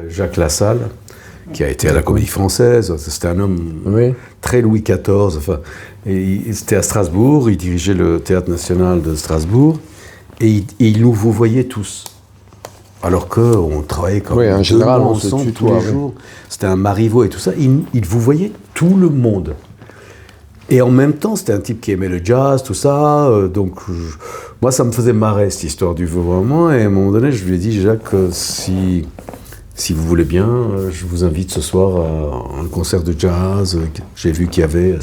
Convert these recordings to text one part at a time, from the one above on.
Jacques Lassalle, qui a été à la Comédie Française. C'était un homme très Louis XIV. Enfin, c'était à Strasbourg, il dirigeait le Théâtre National de Strasbourg, et il nous vous voyait tous. Alors qu'on travaillait comme en général, on se ensemble tutoie, tous les jours. C'était un Marivaux et tout ça. Il vous voyait tout le monde. Et en même temps, c'était un type qui aimait le jazz, tout ça. Moi, ça me faisait marrer, cette histoire du vouvoiement. Et à un moment donné, je lui ai dit, Jacques, si vous voulez bien, je vous invite ce soir à un concert de jazz. J'ai vu qu'il y avait...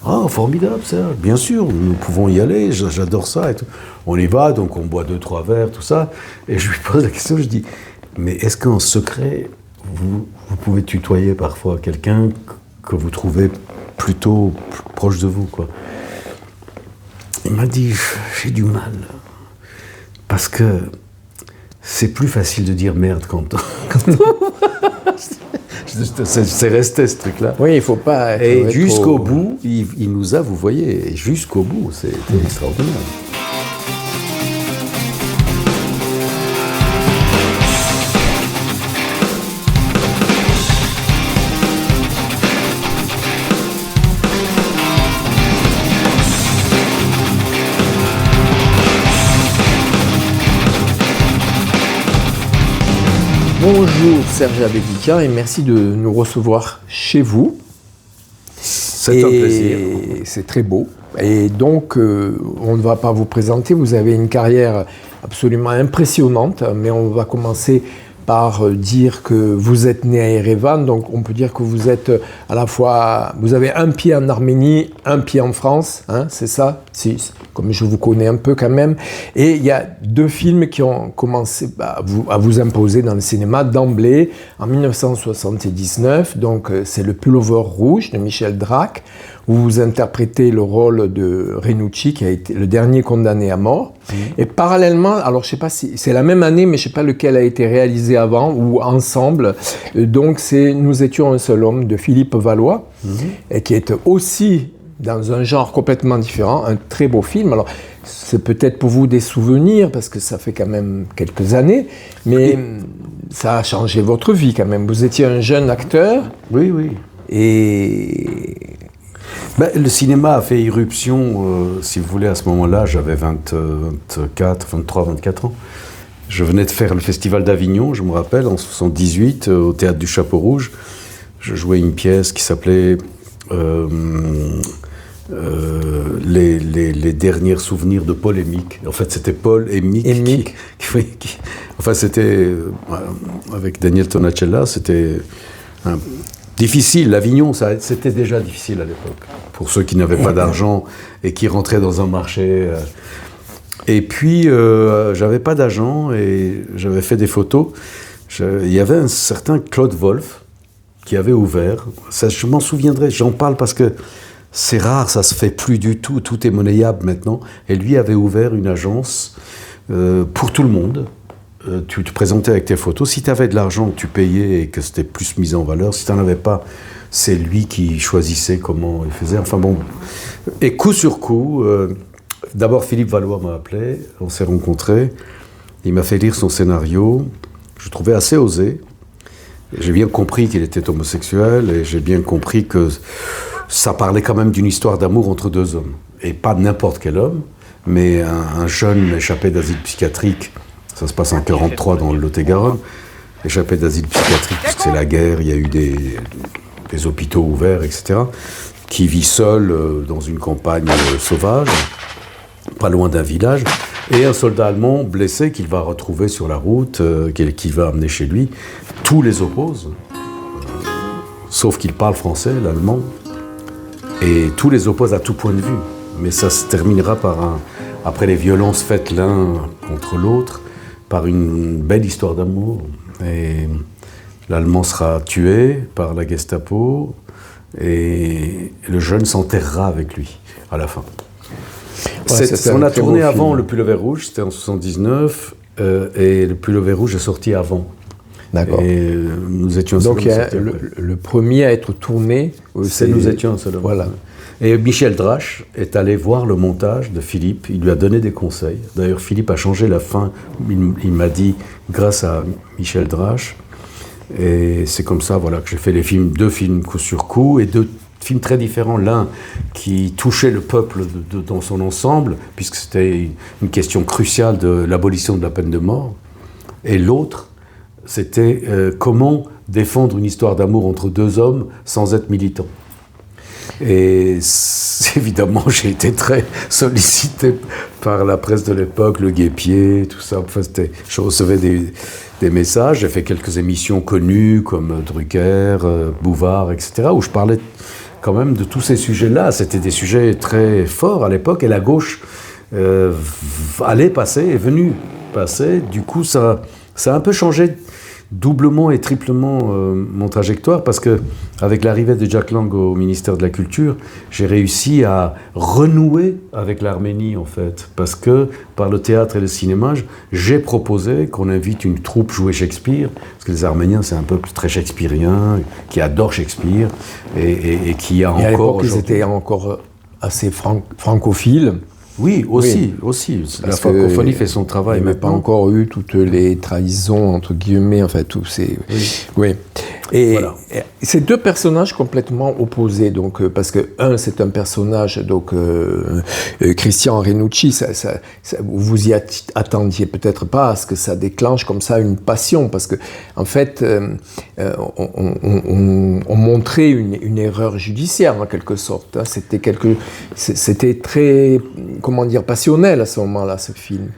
Ah, formidable, ça. Bien sûr, nous pouvons y aller. J'adore ça et tout. On y va, donc on boit 2-3 verres, tout ça. Et je lui pose la question, je dis, mais est-ce qu'en secret, vous pouvez tutoyer parfois quelqu'un que vous trouvez plutôt proche de vous, quoi. Il m'a dit, j'ai du mal, parce que c'est plus facile de dire merde quand c'est resté ce truc-là. Oui, il faut pas... Et jusqu'au bout, il nous a, vous voyez, jusqu'au bout, c'était extraordinaire. Bonjour Serge Abedikian et merci de nous recevoir chez vous. C'est un plaisir. C'est très beau. Et donc, on ne va pas vous présenter, vous avez une carrière absolument impressionnante, mais on va commencer par dire que vous êtes né à Erevan, donc on peut dire que vous êtes à la fois, vous avez un pied en Arménie, un pied en France, hein, c'est ça? Si, comme je vous connais un peu quand même. Et il y a 2 films qui ont commencé à vous imposer dans le cinéma d'emblée en 1979. Donc c'est Le Pullover Rouge de Michel Drac, où vous interprétez le rôle de Renucci, qui a été le dernier condamné à mort. Et parallèlement, alors je sais pas si c'est la même année, mais je sais pas lequel a été réalisé avant ou ensemble. Donc c'est Nous étions un seul homme de Philippe Valois, et qui est aussi dans un genre complètement différent, un très beau film. Alors, c'est peut-être pour vous des souvenirs, parce que ça fait quand même quelques années, mais ça a changé votre vie quand même. Vous étiez un jeune acteur. Oui. Et... le cinéma a fait irruption, si vous voulez, à ce moment-là, j'avais 23-24 ans. Je venais de faire le Festival d'Avignon, je me rappelle, en 78, au Théâtre du Chapeau Rouge. Je jouais une pièce qui s'appelait... les derniers souvenirs de Paul et Mick. En fait, c'était Paul et Mick. Enfin, c'était avec Daniel Tonacella, c'était difficile. L'Avignon, c'était déjà difficile à l'époque. Pour ceux qui n'avaient pas d'argent et qui rentraient dans un marché. Et puis, j'avais pas d'agent et j'avais fait des photos. Il y avait un certain Claude Wolff qui avait ouvert. Ça, je m'en souviendrai. J'en parle parce que c'est rare, ça se fait plus du tout, tout est monnayable maintenant. Et lui avait ouvert une agence pour tout le monde. Tu te présentais avec tes photos. Si tu avais de l'argent, tu payais et que c'était plus mis en valeur. Si tu n'en avais pas, c'est lui qui choisissait comment il faisait. Enfin bon. Et coup sur coup, d'abord Philippe Valois m'a appelé, on s'est rencontrés. Il m'a fait lire son scénario. Je le trouvais assez osé. J'ai bien compris qu'il était homosexuel et j'ai bien compris que ça parlait quand même d'une histoire d'amour entre 2 hommes. Et pas n'importe quel homme, mais un jeune échappé d'asile psychiatrique. Ça se passe en 1943 dans le Lot-et-Garonne. Échappé d'asile psychiatrique, parce que c'est la guerre, il y a eu des hôpitaux ouverts, etc. Qui vit seul dans une campagne sauvage, pas loin d'un village. Et un soldat allemand blessé qu'il va retrouver sur la route, qu'il va amener chez lui. Tous les opposent, sauf qu'il parle français, l'allemand. Et tous les opposent à tout point de vue. Mais ça se terminera après les violences faites l'un contre l'autre, par une belle histoire d'amour. Et l'Allemand sera tué par la Gestapo, et le jeune s'enterrera avec lui, à la fin. On a tourné avant Le Pullover Rouge, c'était en 79, et Le Pullover Rouge est sorti avant. D'accord. Et nous étions donc le premier à être tourné, c'est Nous étions un seul homme. Voilà. Et Michel Drache est allé voir le montage de Philippe, il lui a donné des conseils. D'ailleurs, Philippe a changé la fin, il m'a dit, grâce à Michel Drache. Et c'est comme ça, voilà, que j'ai fait deux films coup sur coup, et deux films très différents. L'un qui touchait le peuple dans son ensemble, puisque c'était une question cruciale de l'abolition de la peine de mort. Et l'autre, c'était comment défendre une histoire d'amour entre deux hommes sans être militant. Et évidemment, j'ai été très sollicité par la presse de l'époque, Le Guêpier, tout ça. Enfin, je recevais des messages. J'ai fait quelques émissions connues comme Drucker, Bouvard, etc., où je parlais quand même de tous ces sujets-là. C'était des sujets très forts à l'époque, et la gauche allait passer, est venue passer. Du coup, ça a un peu changé doublement et triplement mon trajectoire, parce que avec l'arrivée de Jack Lang au ministère de la Culture, j'ai réussi à renouer avec l'Arménie, en fait, parce que par le théâtre et le cinéma, j'ai proposé qu'on invite une troupe jouer Shakespeare, parce que les Arméniens, c'est un peuple très shakespearien, qui adore Shakespeare, et qui a encore... Et à l'époque, ils étaient encore assez francophiles. Oui, aussi. La francophonie fait son travail. Il n'y avait pas encore eu toutes les trahisons, entre guillemets, enfin, tous ces... Oui. Et voilà. Ces deux personnages complètement opposés, donc, parce que un, c'est un personnage, donc Christian Renucci, vous y attendiez peut-être pas à ce que ça déclenche comme ça une passion, parce que en fait, on montrait une erreur judiciaire en quelque sorte. Hein. C'était très, comment dire, passionnel à ce moment-là, ce film.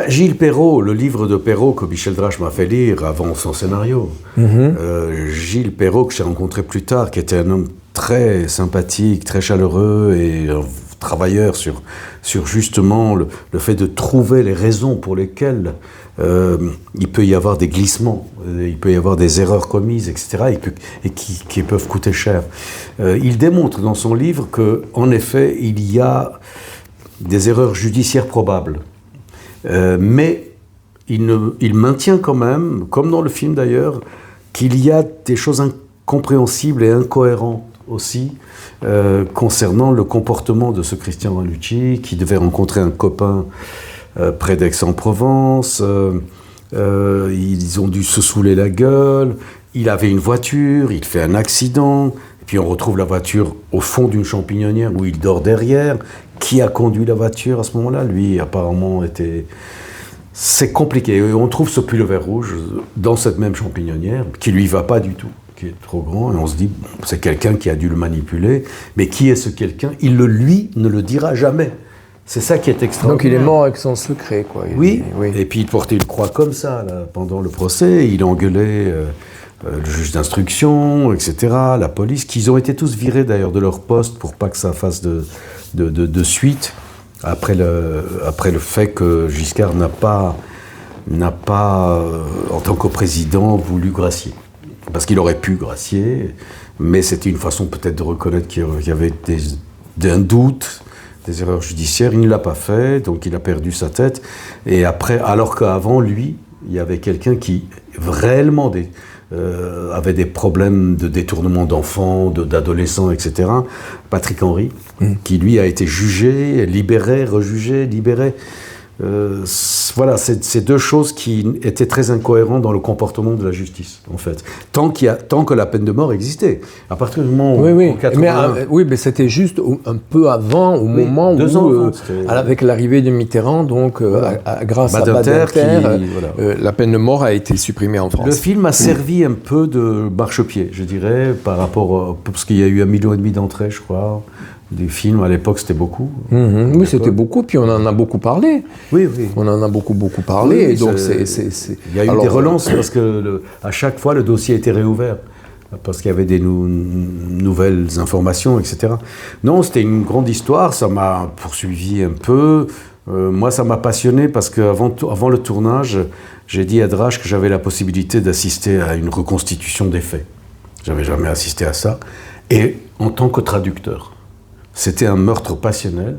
Gilles Perrault, le livre de Perrault que Michel Drache m'a fait lire avant son scénario. Gilles Perrault, que j'ai rencontré plus tard, qui était un homme très sympathique, très chaleureux et travailleur sur justement le fait de trouver les raisons pour lesquelles il peut y avoir des glissements, il peut y avoir des erreurs commises, etc., et qui peuvent coûter cher. Il démontre dans son livre qu'en effet, il y a des erreurs judiciaires probables. Mais il maintient quand même, comme dans le film d'ailleurs, qu'il y a des choses incompréhensibles et incohérentes aussi concernant le comportement de ce Christian Renucci, qui devait rencontrer un copain près d'Aix-en-Provence. Ils ont dû se saouler la gueule. Il avait une voiture, il fait un accident, et puis on retrouve la voiture au fond d'une champignonnière où il dort derrière. Qui a conduit la voiture à ce moment-là? Lui, apparemment, était... C'est compliqué. On trouve ce pullover rouge dans cette même champignonnière, qui lui va pas du tout, qui est trop grand, et on se dit, c'est quelqu'un qui a dû le manipuler, mais qui est ce quelqu'un? Lui ne le dira jamais. C'est ça qui est extraordinaire. Donc il est mort avec son secret, quoi. Oui, et puis il portait une croix comme ça, là, pendant le procès, il engueulait le juge d'instruction, etc., la police, qu'ils ont été tous virés d'ailleurs de leur poste pour pas que ça fasse de suite, après le fait que Giscard n'a pas en tant que président, voulu gracier. Parce qu'il aurait pu gracier, mais c'était une façon peut-être de reconnaître qu'il y avait un doute, des erreurs judiciaires. Il ne l'a pas fait, donc il a perdu sa tête. Et après, alors qu'avant lui, il y avait quelqu'un qui réellement avait des problèmes de détournement d'enfants, d'adolescents, etc. Patrick Henry, qui lui a été jugé, libéré, rejugé, libéré. Voilà, c'est deux choses qui étaient très incohérentes dans le comportement de la justice, en fait. Tant que la peine de mort existait. À partir du moment où... Oui. Mais c'était juste un peu avant, au moment où, avec l'arrivée de Mitterrand, donc grâce à Badinter, la peine de mort a été supprimée en France. Le film a servi un peu de marchepied, je dirais, par rapport... parce qu'il y a eu 1,5 million d'entrées, je crois. Des films, à l'époque, c'était beaucoup. Oui, c'était beaucoup, puis on en a beaucoup parlé. Oui. On en a beaucoup parlé. Oui, et donc il y a eu des relances, parce que à chaque fois, le dossier a été réouvert, parce qu'il y avait des nouvelles informations, etc. Non, c'était une grande histoire, ça m'a poursuivi un peu. Moi, ça m'a passionné, parce qu'avant le tournage, j'ai dit à Drache que j'avais la possibilité d'assister à une reconstitution des faits. J'avais jamais assisté à ça. Et en tant que traducteur. C'était un meurtre passionnel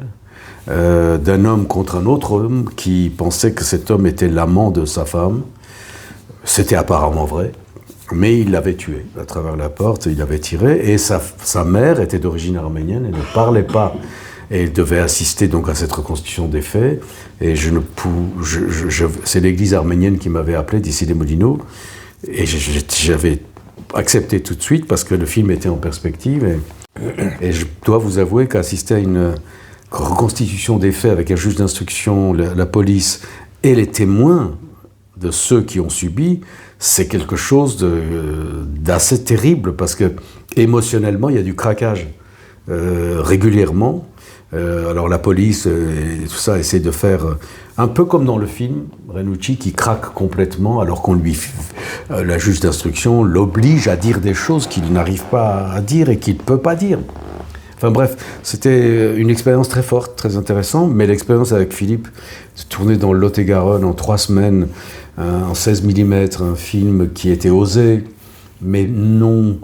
d'un homme contre un autre homme qui pensait que cet homme était l'amant de sa femme. C'était apparemment vrai, mais il l'avait tué à travers la porte, il l'avait tiré, et sa mère était d'origine arménienne et ne parlait pas. Et elle devait assister donc à cette reconstitution des faits. Et c'est l'église arménienne qui m'avait appelé d'Issy-les-Moulineaux. Et j'avais accepté tout de suite parce que le film était en perspective. Et je dois vous avouer qu'assister à une reconstitution des faits avec un juge d'instruction, la police et les témoins de ceux qui ont subi, c'est quelque chose d'assez terrible parce que émotionnellement, il y a du craquage régulièrement. Alors la police et tout ça essaie de faire un peu comme dans le film Renucci qui craque complètement alors qu'on la juge d'instruction l'oblige à dire des choses qu'il n'arrive pas à dire et qu'il ne peut pas dire. Enfin bref, c'était une expérience très forte, très intéressante, mais l'expérience avec Philippe, de tourner dans le Lot-et-Garonne en 3 semaines, en 16 mm, un film qui était osé, mais non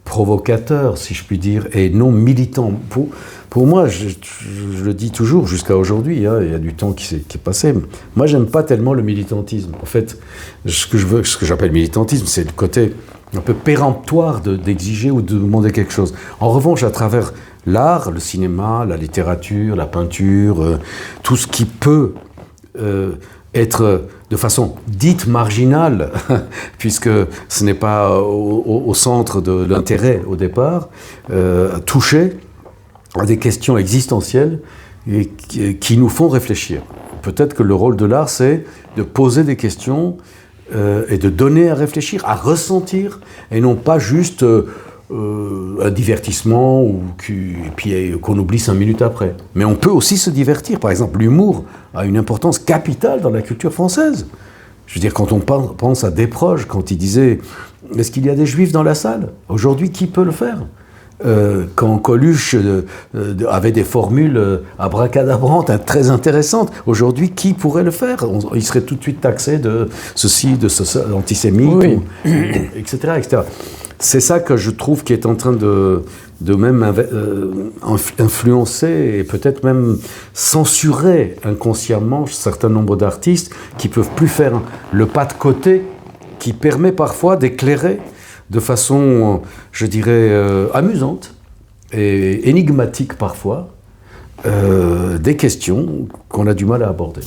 provocateur, si je puis dire, et non militant. Pour moi, je le dis toujours, jusqu'à aujourd'hui, hein, il y a du temps qui est passé, moi j'aime pas tellement le militantisme. En fait, ce que j'appelle militantisme, c'est le côté un peu péremptoire d'exiger ou de demander quelque chose. En revanche, à travers l'art, le cinéma, la littérature, la peinture, tout ce qui peut être de façon dite marginale, puisque ce n'est pas au centre de l'intérêt au départ, toucher à des questions existentielles et qui nous font réfléchir. Peut-être que le rôle de l'art, c'est de poser des questions et de donner à réfléchir, à ressentir, et non pas juste un divertissement et puis qu'on oublie 5 minutes après. Mais on peut aussi se divertir. Par exemple, l'humour a une importance capitale dans la culture française. Je veux dire, quand on pense à Desproges, quand il disait « Est-ce qu'il y a des juifs dans la salle ?» Aujourd'hui, qui peut le faire ? Quand Coluche avait des formules abracadabrantes, très intéressantes, aujourd'hui, qui pourrait le faire ? Il serait tout de suite taxé de ceci, de ceci, antisémite, oui. etc., etc. C'est ça que je trouve qui est en train de même influencer et peut-être même censurer inconsciemment un certain nombre d'artistes qui ne peuvent plus faire le pas de côté qui permet parfois d'éclairer de façon, je dirais, amusante et énigmatique parfois, des questions qu'on a du mal à aborder.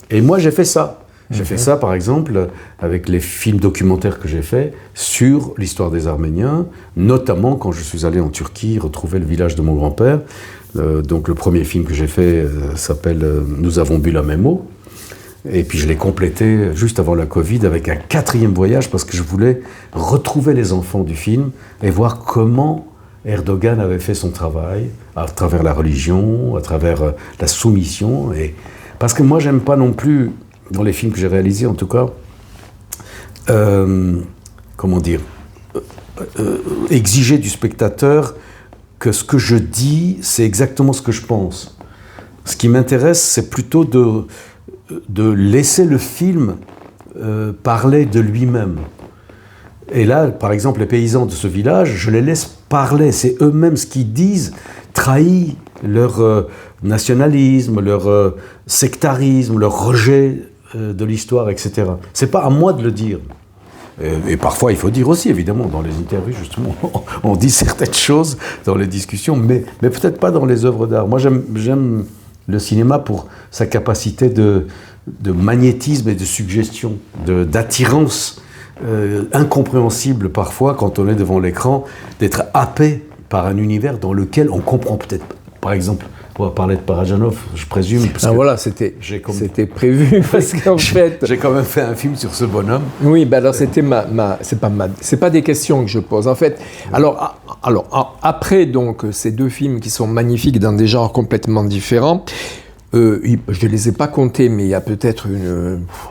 Et moi, j'ai fait ça. J'ai fait ça, par exemple, avec les films documentaires que j'ai faits sur l'histoire des Arméniens, notamment quand je suis allé en Turquie retrouver le village de mon grand-père. Donc le premier film que j'ai fait s'appelle « Nous avons bu la même eau ». Et puis je l'ai complété juste avant la Covid avec un 4e voyage parce que je voulais retrouver les enfants du film et voir comment Erdogan avait fait son travail à travers la religion, à travers la soumission. Parce que moi, j'aime pas non plus, dans les films que j'ai réalisés en tout cas, exiger du spectateur que ce que je dis, c'est exactement ce que je pense. Ce qui m'intéresse, c'est plutôt de laisser le film parler de lui-même. Et là, par exemple, les paysans de ce village, je les laisse parler. C'est eux-mêmes ce qu'ils disent, trahit leur nationalisme, leur sectarisme, leur rejet de l'histoire, etc. C'est pas à moi de le dire. Et parfois, il faut dire aussi, évidemment, dans les interviews, justement, on dit certaines choses dans les discussions, mais peut-être pas dans les œuvres d'art. Moi, j'aime le cinéma pour sa capacité de magnétisme et de suggestion, d'attirance incompréhensible parfois quand on est devant l'écran, d'être happé par un univers dans lequel on comprend peut-être, par exemple, on va parler de Parajanov, je présume. Parce que voilà, c'était prévu parce qu'en fait, j'ai quand même fait un film sur ce bonhomme. Oui, ben alors c'était c'est pas des questions que je pose. En fait, alors après donc ces 2 films qui sont magnifiques dans des genres complètement différents. Je ne les ai pas comptés, mais il y a peut-être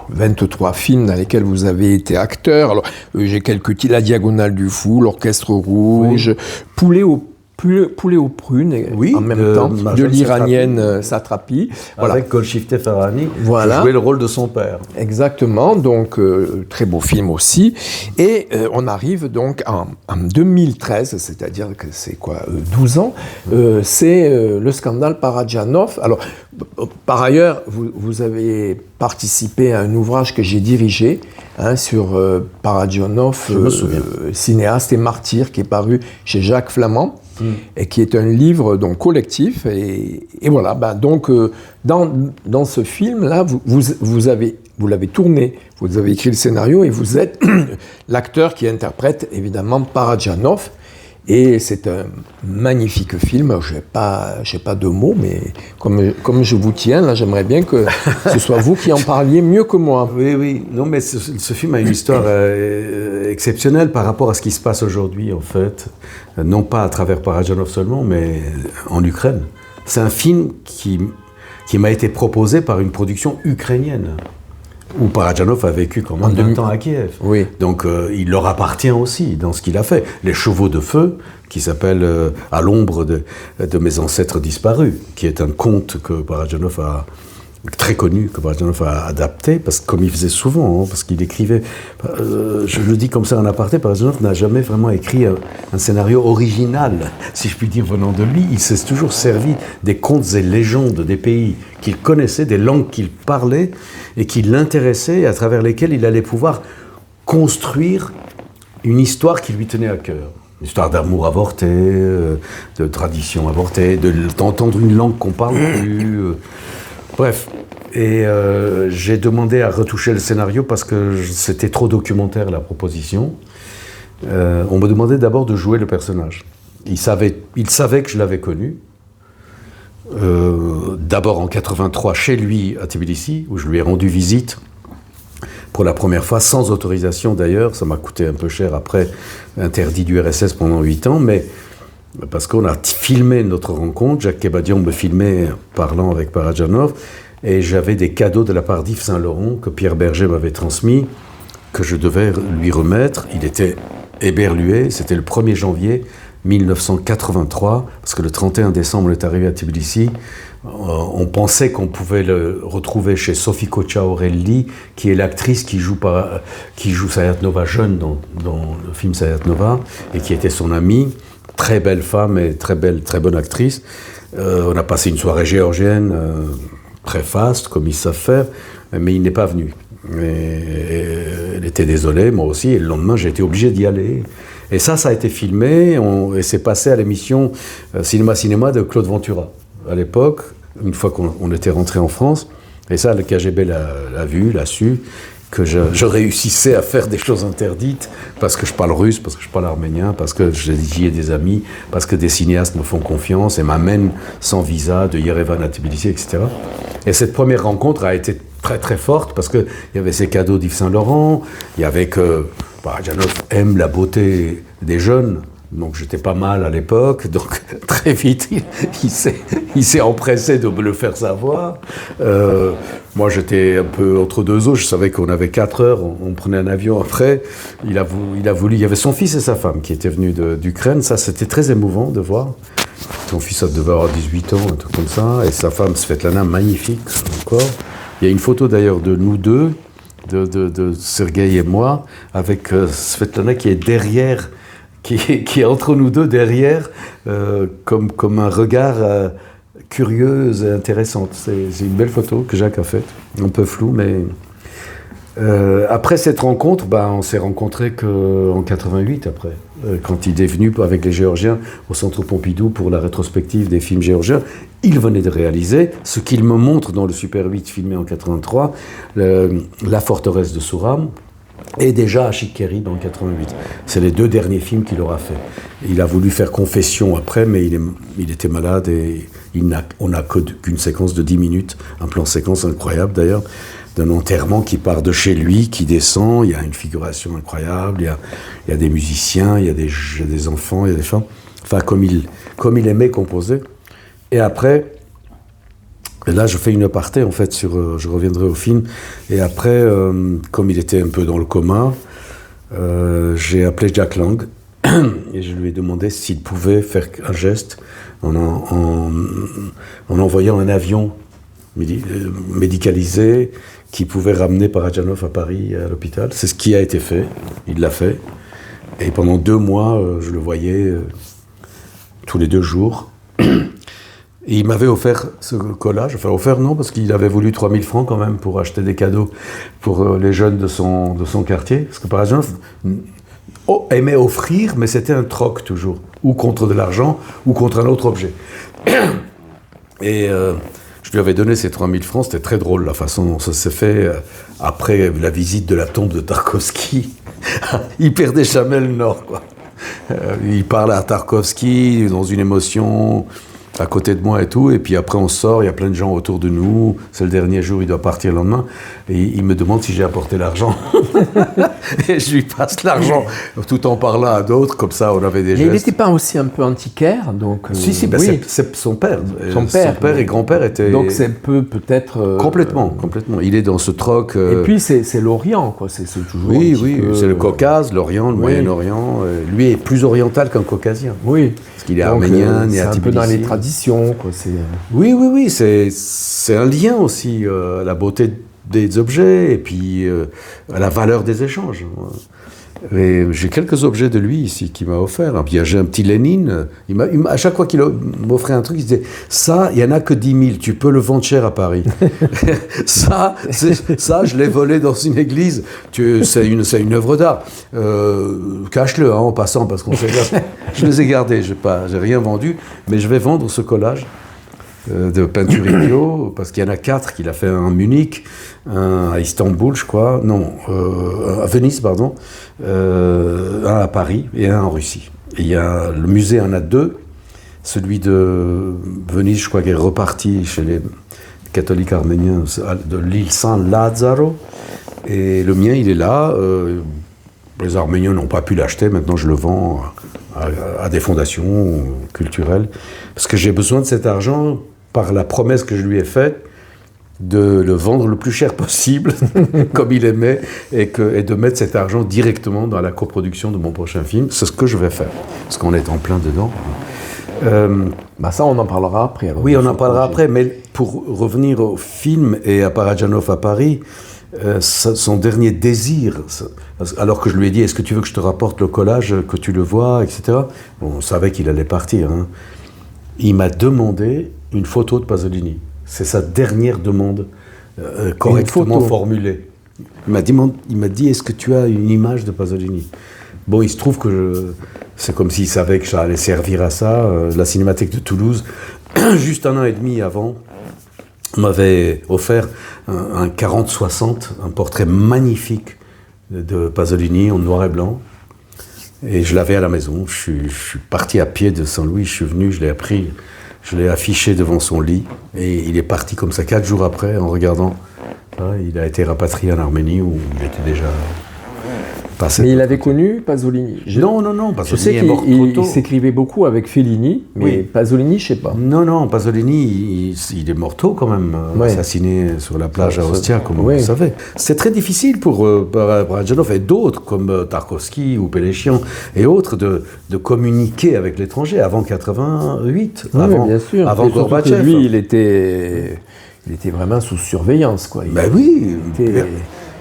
23 films dans lesquels vous avez été acteur. Alors, j'ai quelques titres, La Diagonale du Fou, L'Orchestre Rouge, oui. Poulet aux prunes, oui, en même temps, de l'Iranienne Satrapi. Voilà. Avec Golshifteh Farahani, voilà. Qui jouait le rôle de son père. Exactement, donc très beau film aussi. Et on arrive donc en 2013, c'est-à-dire que c'est quoi, 12 ans, c'est le scandale Parajanov. Alors, par ailleurs, vous avez participé à un ouvrage que j'ai dirigé sur Parajanov, cinéaste et martyr, qui est paru chez Jacques Flamand. et qui est un livre donc collectif. Et voilà, donc dans ce film-là, vous l'avez tourné, vous avez écrit le scénario et vous êtes l'acteur qui interprète évidemment Parajanov. Et c'est un magnifique film. Je n'ai pas de mots, mais comme je vous tiens, là, j'aimerais bien que ce soit vous qui en parliez mieux que moi. Oui. Non, mais ce film a une histoire exceptionnelle par rapport à ce qui se passe aujourd'hui, en fait. Non pas à travers Parajanov seulement, mais en Ukraine. C'est un film qui m'a été proposé par une production ukrainienne, où Parajanov a vécu quand même 20 ans à Kiev. Oui. Donc il leur appartient aussi dans ce qu'il a fait. Les Chevaux de Feu, qui s'appelle À l'ombre de mes ancêtres disparus, qui est un conte que Parajanov a très connu, que Parajanov a adapté, parce que comme il faisait souvent, parce qu'il écrivait, je le dis comme ça en aparté, Parajanov n'a jamais vraiment écrit un scénario original, si je puis dire, venant de lui. Il s'est toujours servi des contes et légendes des pays qu'il connaissait, des langues qu'il parlait, et qui l'intéressaient, et à travers lesquelles il allait pouvoir construire une histoire qui lui tenait à cœur. Une histoire d'amour avorté, de tradition avortée, d'entendre une langue qu'on parle plus... Bref, et j'ai demandé à retoucher le scénario parce que c'était trop documentaire, la proposition. On me demandait d'abord de jouer le personnage. Il savait que je l'avais connu. D'abord en 83 chez lui à Tbilissi, où je lui ai rendu visite pour la première fois, sans autorisation d'ailleurs. Ça m'a coûté un peu cher après, interdit du RSS pendant 8 ans, mais... parce qu'on a filmé notre rencontre, Jacques Kebadian me filmait parlant avec Parajanov, et j'avais des cadeaux de la part d'Yves Saint-Laurent que Pierre Berger m'avait transmis, que je devais lui remettre. Il était éberlué, c'était le 1er janvier 1983, parce que le 31 décembre, on est arrivé à Tbilissi. On pensait qu'on pouvait le retrouver chez Sophie Coccia-Aurelli, qui est l'actrice qui joue Sayat-Nova jeune dans le film Sayat-Nova, et qui était son amie. Très belle femme et très bonne actrice. On a passé une soirée géorgienne très faste, comme ils savent faire, mais il n'est pas venu. Elle était désolée, moi aussi, et le lendemain, j'ai été obligé d'y aller. Et ça a été filmé, et c'est passé à l'émission Cinéma de Claude Ventura. À l'époque, une fois qu'on était rentré en France, et ça, le KGB l'a vu, l'a su, que je réussissais à faire des choses interdites, parce que je parle russe, parce que je parle arménien, parce que j'y ai des amis, parce que des cinéastes me font confiance et m'amènent sans visa de Yerevan à Tbilissi, etc. Et cette première rencontre a été très très forte, parce qu'il y avait ces cadeaux d'Yves Saint-Laurent, il y avait que Parajanov aime la beauté des jeunes, donc j'étais pas mal à l'époque, donc très vite il s'est empressé de me le faire savoir. Moi j'étais un peu entre deux eaux, je savais qu'on avait 4 heures, on prenait un avion après. Il a voulu, il y avait son fils et sa femme qui étaient venus d'Ukraine, ça c'était très émouvant de voir. Son fils ça devait avoir 18 ans, un truc comme ça, et sa femme Svetlana, magnifique encore. Il y a une photo d'ailleurs de nous deux, de Sergueï et moi, avec Svetlana qui est derrière, qui est entre nous deux derrière, comme un regard curieuse et intéressante. C'est une belle photo que Jacques a faite, un peu floue, mais... après cette rencontre, on s'est rencontrés qu'en 88 après, quand il est venu avec les Géorgiens au Centre Pompidou pour la rétrospective des films géorgiens. Il venait de réaliser ce qu'il me montre dans le Super 8 filmé en 83, La forteresse de Souram, et déjà à Chikherib en 88. C'est les 2 derniers films qu'il aura fait. Il a voulu faire confession après, mais il était malade et on n'a qu'une séquence de 10 minutes, un plan séquence incroyable d'ailleurs, d'un enterrement qui part de chez lui, qui descend, il y a une figuration incroyable, il y a des musiciens, il y a des enfants, il y a des femmes, enfin comme il aimait composer. Et après, là je fais une aparté en fait je reviendrai au film, et après, comme il était un peu dans le coma, j'ai appelé Jack Lang, et je lui ai demandé s'il pouvait faire un geste en envoyant un avion médicalisé qui pouvait ramener Parajanov à Paris, à l'hôpital. C'est ce qui a été fait, il l'a fait. Et pendant 2 mois, je le voyais tous les 2 jours. Et il m'avait offert ce collage, enfin offert non, parce qu'il avait voulu 3000 francs quand même pour acheter des cadeaux pour les jeunes de son quartier. Parce que Parajanov aimait offrir, mais c'était un troc toujours, ou contre de l'argent, ou contre un autre objet. Et je lui avais donné ces 3000 francs, c'était très drôle la façon dont ça s'est fait après la visite de la tombe de Tarkovsky. Il perdait jamais le nord, quoi. Il parle à Tarkovsky dans une émotion à côté de moi et tout, et puis après on sort, il y a plein de gens autour de nous, c'est le dernier jour, il doit partir le lendemain, et il me demande si j'ai apporté l'argent. Et je lui passe l'argent, tout en parlant à d'autres, comme ça on avait des gestes. Mais il n'était pas aussi un peu antiquaire, donc... Si, ben oui. c'est son père. Son père et grand-père étaient... Donc c'est peut-être... Complètement. Il est dans ce troc... Et puis c'est l'Orient, quoi, c'est toujours Oui, peu, c'est le Caucase, l'Orient, le Moyen-Orient. Lui est plus oriental qu'un Caucasien. Oui. Parce qu'il est arménien, né à Tbilissi. C'est un peu dans les traditions, quoi. Oui, c'est un lien aussi, la beauté des objets et puis la valeur des échanges. Et j'ai quelques objets de lui ici qu'il m'a offert. Puis j'ai un petit Lénine. À chaque fois qu'il m'offrait un truc, il disait « Ça, il n'y en a que 10 000, tu peux le vendre cher à Paris. » ça, je l'ai volé dans une église. C'est une œuvre d'art. Cache-le en passant, parce qu'on sait bien. Je les ai gardés, j'ai rien vendu, mais je vais vendre ce collage de peinture idiot, parce qu'il y en a 4 qu'il a fait, un à Munich, un à Istanbul, je crois, à Venise, pardon, un à Paris et un en Russie. Et le musée en a 2, celui de Venise, je crois, qui est reparti chez les catholiques arméniens de l'île Saint-Lazzaro, et le mien, il est là. Les Arméniens n'ont pas pu l'acheter, maintenant je le vends à des fondations culturelles, parce que j'ai besoin de cet argent par la promesse que je lui ai faite de le vendre le plus cher possible, comme il aimait, et de mettre cet argent directement dans la coproduction de mon prochain film. C'est ce que je vais faire, parce qu'on est en plein dedans. Ça, on en parlera après. Alors, oui, on en parlera après, mais pour revenir au film et à Parajanov à Paris, son dernier désir, alors que je lui ai dit « Est-ce que tu veux que je te rapporte le collage, que tu le vois, etc. » On savait qu'il allait partir. Hein. Il m'a demandé une photo de Pasolini. C'est sa dernière demande correctement formulée. Il m'a dit « Est-ce que tu as une image de Pasolini ?» Bon, il se trouve que c'est comme s'il savait que j'allais servir à ça. La Cinémathèque de Toulouse, juste 1 an et demi avant, m'avait offert un 40-60, un portrait magnifique de Pasolini en noir et blanc. Et je l'avais à la maison. Je suis parti à pied de Saint-Louis, je suis venu, je l'ai appris, je l'ai affiché devant son lit. Et il est parti comme ça 4 jours après, en regardant. Il a été rapatrié en Arménie où il était déjà... Mais il avait connu Pasolini. Non, Pasolini je sais est mort trop tôt. Il s'écrivait beaucoup avec Fellini, mais Pasolini, je ne sais pas. Non, Pasolini, il est mort tôt quand même, assassiné sur la plage à Ostia, comme vous le savez. C'est très difficile pour Parajanov et d'autres, comme Tarkovsky ou Péléchian et autres, de communiquer avec l'étranger avant 88, avant Gorbatchev. Lui, il était vraiment sous surveillance, quoi.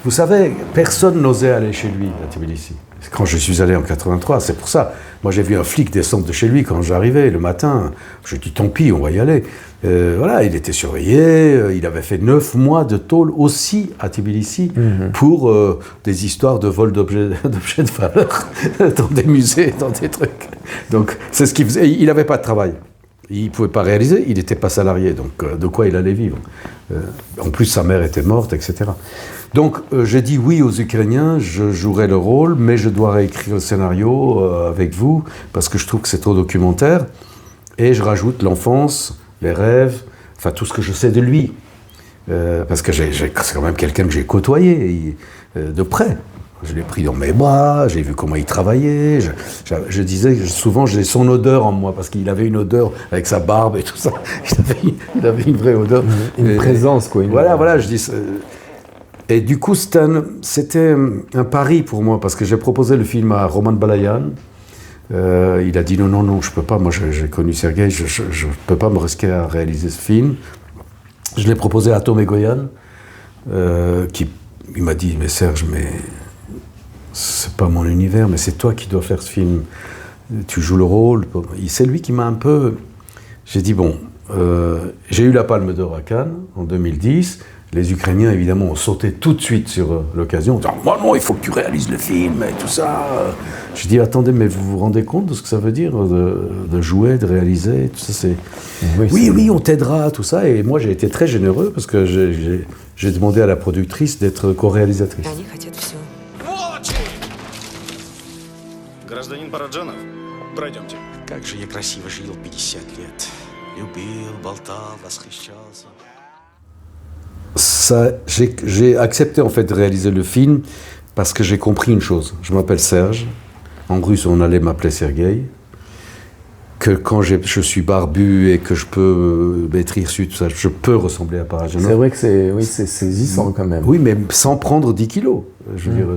Vous savez, personne n'osait aller chez lui à Tbilissi. Quand je suis allé en 83, c'est pour ça. Moi, j'ai vu un flic descendre de chez lui quand j'arrivais le matin. Je dis, tant pis, on va y aller. Il était surveillé. Il avait fait 9 mois de tôle aussi à Tbilissi pour des histoires de vol d'objets de valeur dans des musées, dans des trucs. Donc, c'est ce qu'il faisait. Il n'avait pas de travail. Il ne pouvait pas réaliser, il n'était pas salarié, donc de quoi il allait vivre. En plus, sa mère était morte, etc. Donc, j'ai dit oui aux Ukrainiens, je jouerai le rôle, mais je dois réécrire le scénario avec vous, parce que je trouve que c'est trop documentaire. Et je rajoute l'enfance, les rêves, enfin tout ce que je sais de lui. Parce que c'est quand même quelqu'un que j'ai côtoyé de près. Je l'ai pris dans mes bras, j'ai vu comment il travaillait. Je disais souvent, j'ai son odeur en moi, parce qu'il avait une odeur avec sa barbe et tout ça. Il avait une vraie odeur. Une présence, quoi. Voilà, je dis... Et du coup, c'était un pari pour moi, parce que j'ai proposé le film à Roman Balayan. Il a dit non, je peux pas. Moi, j'ai connu Sergueï, je peux pas me risquer à réaliser ce film. Je l'ai proposé à Tom Egoyan, il m'a dit, mais Serge, c'est pas mon univers, mais c'est toi qui dois faire ce film. Tu joues le rôle. C'est lui qui m'a un peu... J'ai dit, bon, j'ai eu la Palme d'Or à Cannes en 2010. Les Ukrainiens, évidemment, ont sauté tout de suite sur l'occasion, en disant « Moi non, il faut que tu réalises le film et tout ça ». Je dis « Attendez, mais vous vous rendez compte de ce que ça veut dire de jouer, de réaliser, tout ça, c'est... Oui, on t'aidera, tout ça ». Et moi, j'ai été très généreux parce que j'ai demandé à la productrice d'être co-réalisatrice. Гражданин Параджанов, пройдемте. Как же я красиво жил 50 лет. Любил, болтал, восхищался. J'ai accepté en fait de réaliser le film parce que j'ai compris une chose. Je m'appelle Serge. En russe, on allait m'appeler Sergueï. Que quand je suis barbu et que je peux être hirsute, tout ça, je peux ressembler à Parajanov. C'est vrai que c'est saisissant quand même. Oui, mais sans prendre 10 kilos. Je veux dire,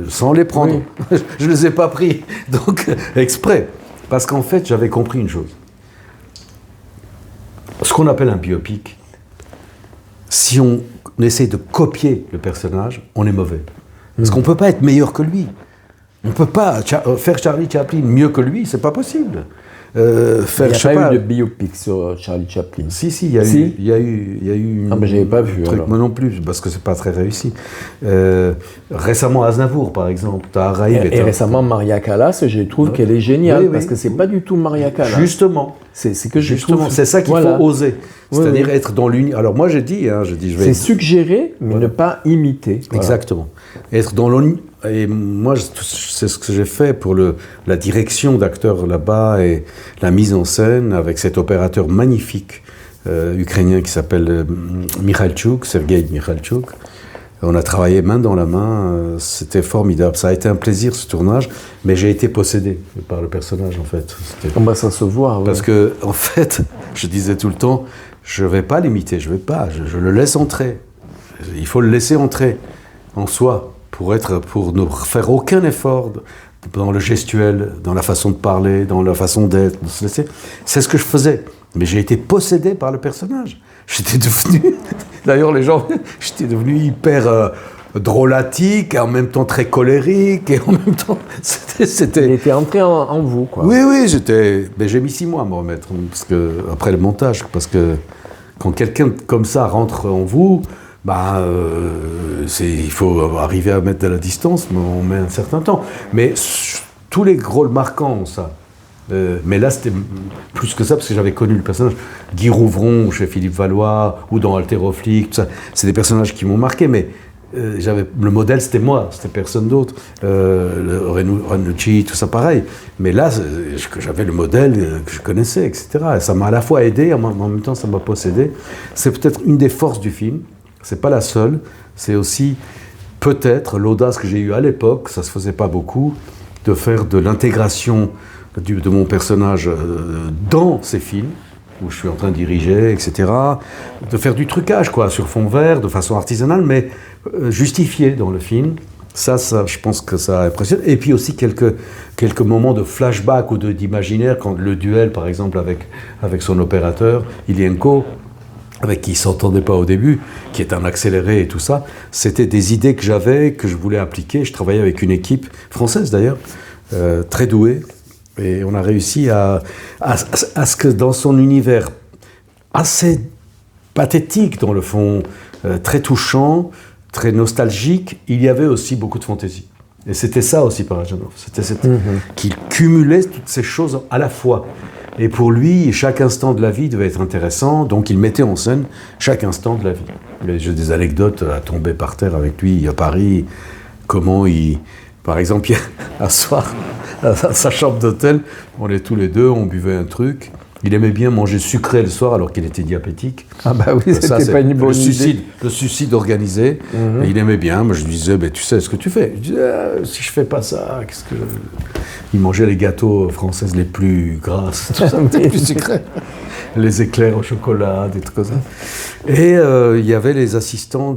sans les prendre. Oui. Je ne les ai pas pris. Donc, exprès. Parce qu'en fait, j'avais compris une chose. Ce qu'on appelle un biopic, si on essaie de copier le personnage, on est mauvais. Parce qu'on ne peut pas être meilleur que lui. On ne peut pas faire Charlie Chaplin mieux que lui, c'est pas possible. Il n'y a pas eu de biopic sur Charlie Chaplin. Si, il y a eu une... Ah, mais je n'avais pas vu. Truc, moi non plus, parce que c'est pas très réussi. Récemment, Aznavour, par exemple. Et récemment, Maria Callas, je trouve qu'elle est géniale, parce que c'est pas du tout Maria Callas. Justement. C'est que justement, c'est ça qu'il faut oser. C'est-à-dire être dans l'univers. Alors moi, j'ai dit, je vais... C'est suggérer, mais ne pas imiter. Exactement. Être dans l'univers. Et moi, c'est ce que j'ai fait pour la direction d'acteurs là-bas et la mise en scène avec cet opérateur magnifique ukrainien qui s'appelle Mikhailchuk, Sergei Mikhailchuk. On a travaillé main dans la main, c'était formidable. Ça a été un plaisir ce tournage, mais j'ai été possédé par le personnage en fait. Ça se voit. Parce que en fait, je disais tout le temps, je vais pas l'imiter, je le laisse entrer. Il faut le laisser entrer en soi. Pour ne faire aucun effort dans le gestuel, dans la façon de parler, dans la façon d'être, de se laisser. C'est ce que je faisais. Mais j'ai été possédé par le personnage. J'étais devenu, d'ailleurs j'étais devenu hyper drôlatique, et en même temps très colérique, et en même temps, c'était... Il était entré en vous, quoi. Oui, mais j'ai mis 6 mois à me remettre, après le montage, parce que quand quelqu'un comme ça rentre en vous, il faut arriver à mettre de la distance, mais on met un certain temps. Mais tous les rôles marquants ont ça. Mais là, c'était plus que ça, parce que j'avais connu le personnage. Guy Rouvron, chez Philippe Valois, ou dans Haltérophilique, tout ça. C'est des personnages qui m'ont marqué, mais le modèle, c'était moi, c'était personne d'autre. Ranucci, tout ça, pareil. Mais là, j'avais le modèle que je connaissais, etc. Et ça m'a à la fois aidé, en même temps, ça m'a possédé. C'est peut-être une des forces du film. C'est pas la seule, c'est aussi peut-être l'audace que j'ai eue à l'époque, ça se faisait pas beaucoup, de faire de l'intégration de mon personnage dans ces films, où je suis en train de diriger, etc., de faire du trucage, sur fond vert, de façon artisanale, mais justifié dans le film. Ça, je pense que ça impressionne. Et puis aussi quelques moments de flashback ou d'imaginaire, quand le duel, par exemple, avec son opérateur, Ilienko, avec qui il ne s'entendait pas au début, qui est un accéléré et tout ça, c'était des idées que j'avais, que je voulais appliquer. Je travaillais avec une équipe française d'ailleurs, très douée, et on a réussi à ce que dans son univers assez pathétique dans le fond, très touchant, très nostalgique, il y avait aussi beaucoup de fantaisie. Et c'était ça aussi Parajanov, c'était qu'il cumulait toutes ces choses à la fois. Et pour lui, chaque instant de la vie devait être intéressant, donc il mettait en scène chaque instant de la vie. J'ai des anecdotes à tomber par terre avec lui à Paris, comment par exemple, un soir, à sa chambre d'hôtel, on est tous les deux, on buvait un truc. Il aimait bien manger sucré le soir alors qu'il était diabétique. Ah bah oui, c'était pas une bonne idée. Le suicide organisé. Et il aimait bien. Moi je lui disais, tu sais ce que tu fais. Je disais, si je fais pas ça, qu'est-ce que... Il mangeait les gâteaux françaises les plus grasses, tout ça, les plus sucrés. Les éclairs au chocolat, des trucs comme ça. Et il y avait deux assistants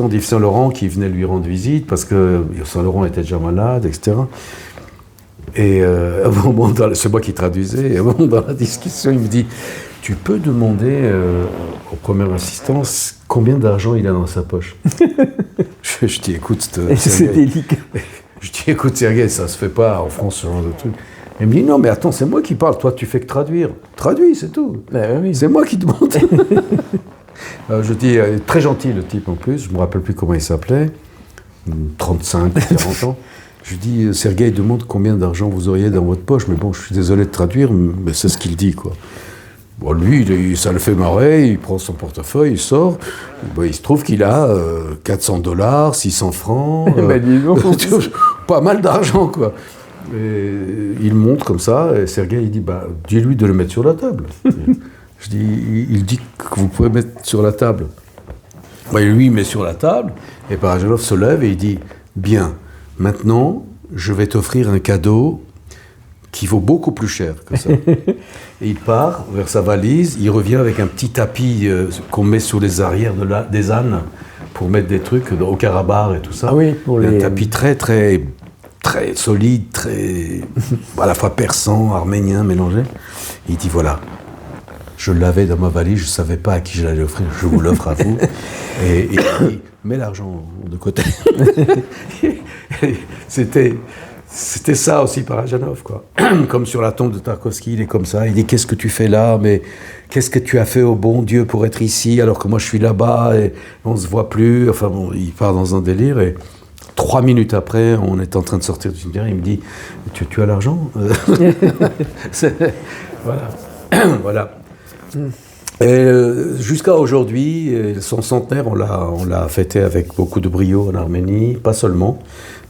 d'Yves Saint-Laurent qui venaient lui rendre visite parce que Yves Saint-Laurent était déjà malade, etc. Et à un moment, c'est moi qui traduisais, et à un moment dans la discussion, il me dit « Tu peux demander au premier assistant combien d'argent il a dans sa poche ?» Je dis « Écoute, c'est délicat. » Je dis « Écoute, Sergueï, ça se fait pas en France, ce genre de truc. » Il me dit « Non, mais attends, c'est moi qui parle, toi tu fais que traduire. Traduis, c'est tout. Oui. C'est moi qui demande. » Je dis, très gentil le type en plus, je ne me rappelle plus comment il s'appelait, 35, 40 ans. Je lui dis, Sergueï demande combien d'argent vous auriez dans votre poche, mais bon, je suis désolé de traduire, mais c'est ce qu'il dit, quoi. Bon, lui, ça le fait marrer, il prend son portefeuille, il sort, bon, il se trouve qu'il a $400, 600 francs, dis donc. pas mal d'argent, quoi. Et il monte comme ça, et Sergueï, il dit, dis-lui de le mettre sur la table. Je dis, il dit que vous pouvez mettre sur la table. Lui, il met sur la table, et Parajanov se lève et il dit, bien, maintenant, je vais t'offrir un cadeau qui vaut beaucoup plus cher que ça. Et il part vers sa valise, il revient avec un petit tapis qu'on met sous les arrières des ânes pour mettre des trucs au Karabakh et tout ça. Ah oui, pour les... Un tapis très, très, très solide, très, à la fois persan, arménien mélangé. Il dit, voilà, je l'avais dans ma valise, je ne savais pas à qui je l'allais offrir, je vous l'offre à vous. Et il dit, mets l'argent de côté. C'était ça aussi Parajanov, quoi. Comme sur la tombe de Tarkovsky, il est comme ça, il dit, qu'est-ce que tu fais là, mais qu'est-ce que tu as fait au bon Dieu pour être ici, alors que moi je suis là-bas, et on ne se voit plus, enfin bon, il part dans un délire, et 3 minutes après, on est en train de sortir du cimetière, il me dit, tu as l'argent? Voilà. Voilà. Et jusqu'à aujourd'hui, son centenaire, on l'a fêté avec beaucoup de brio en Arménie, pas seulement.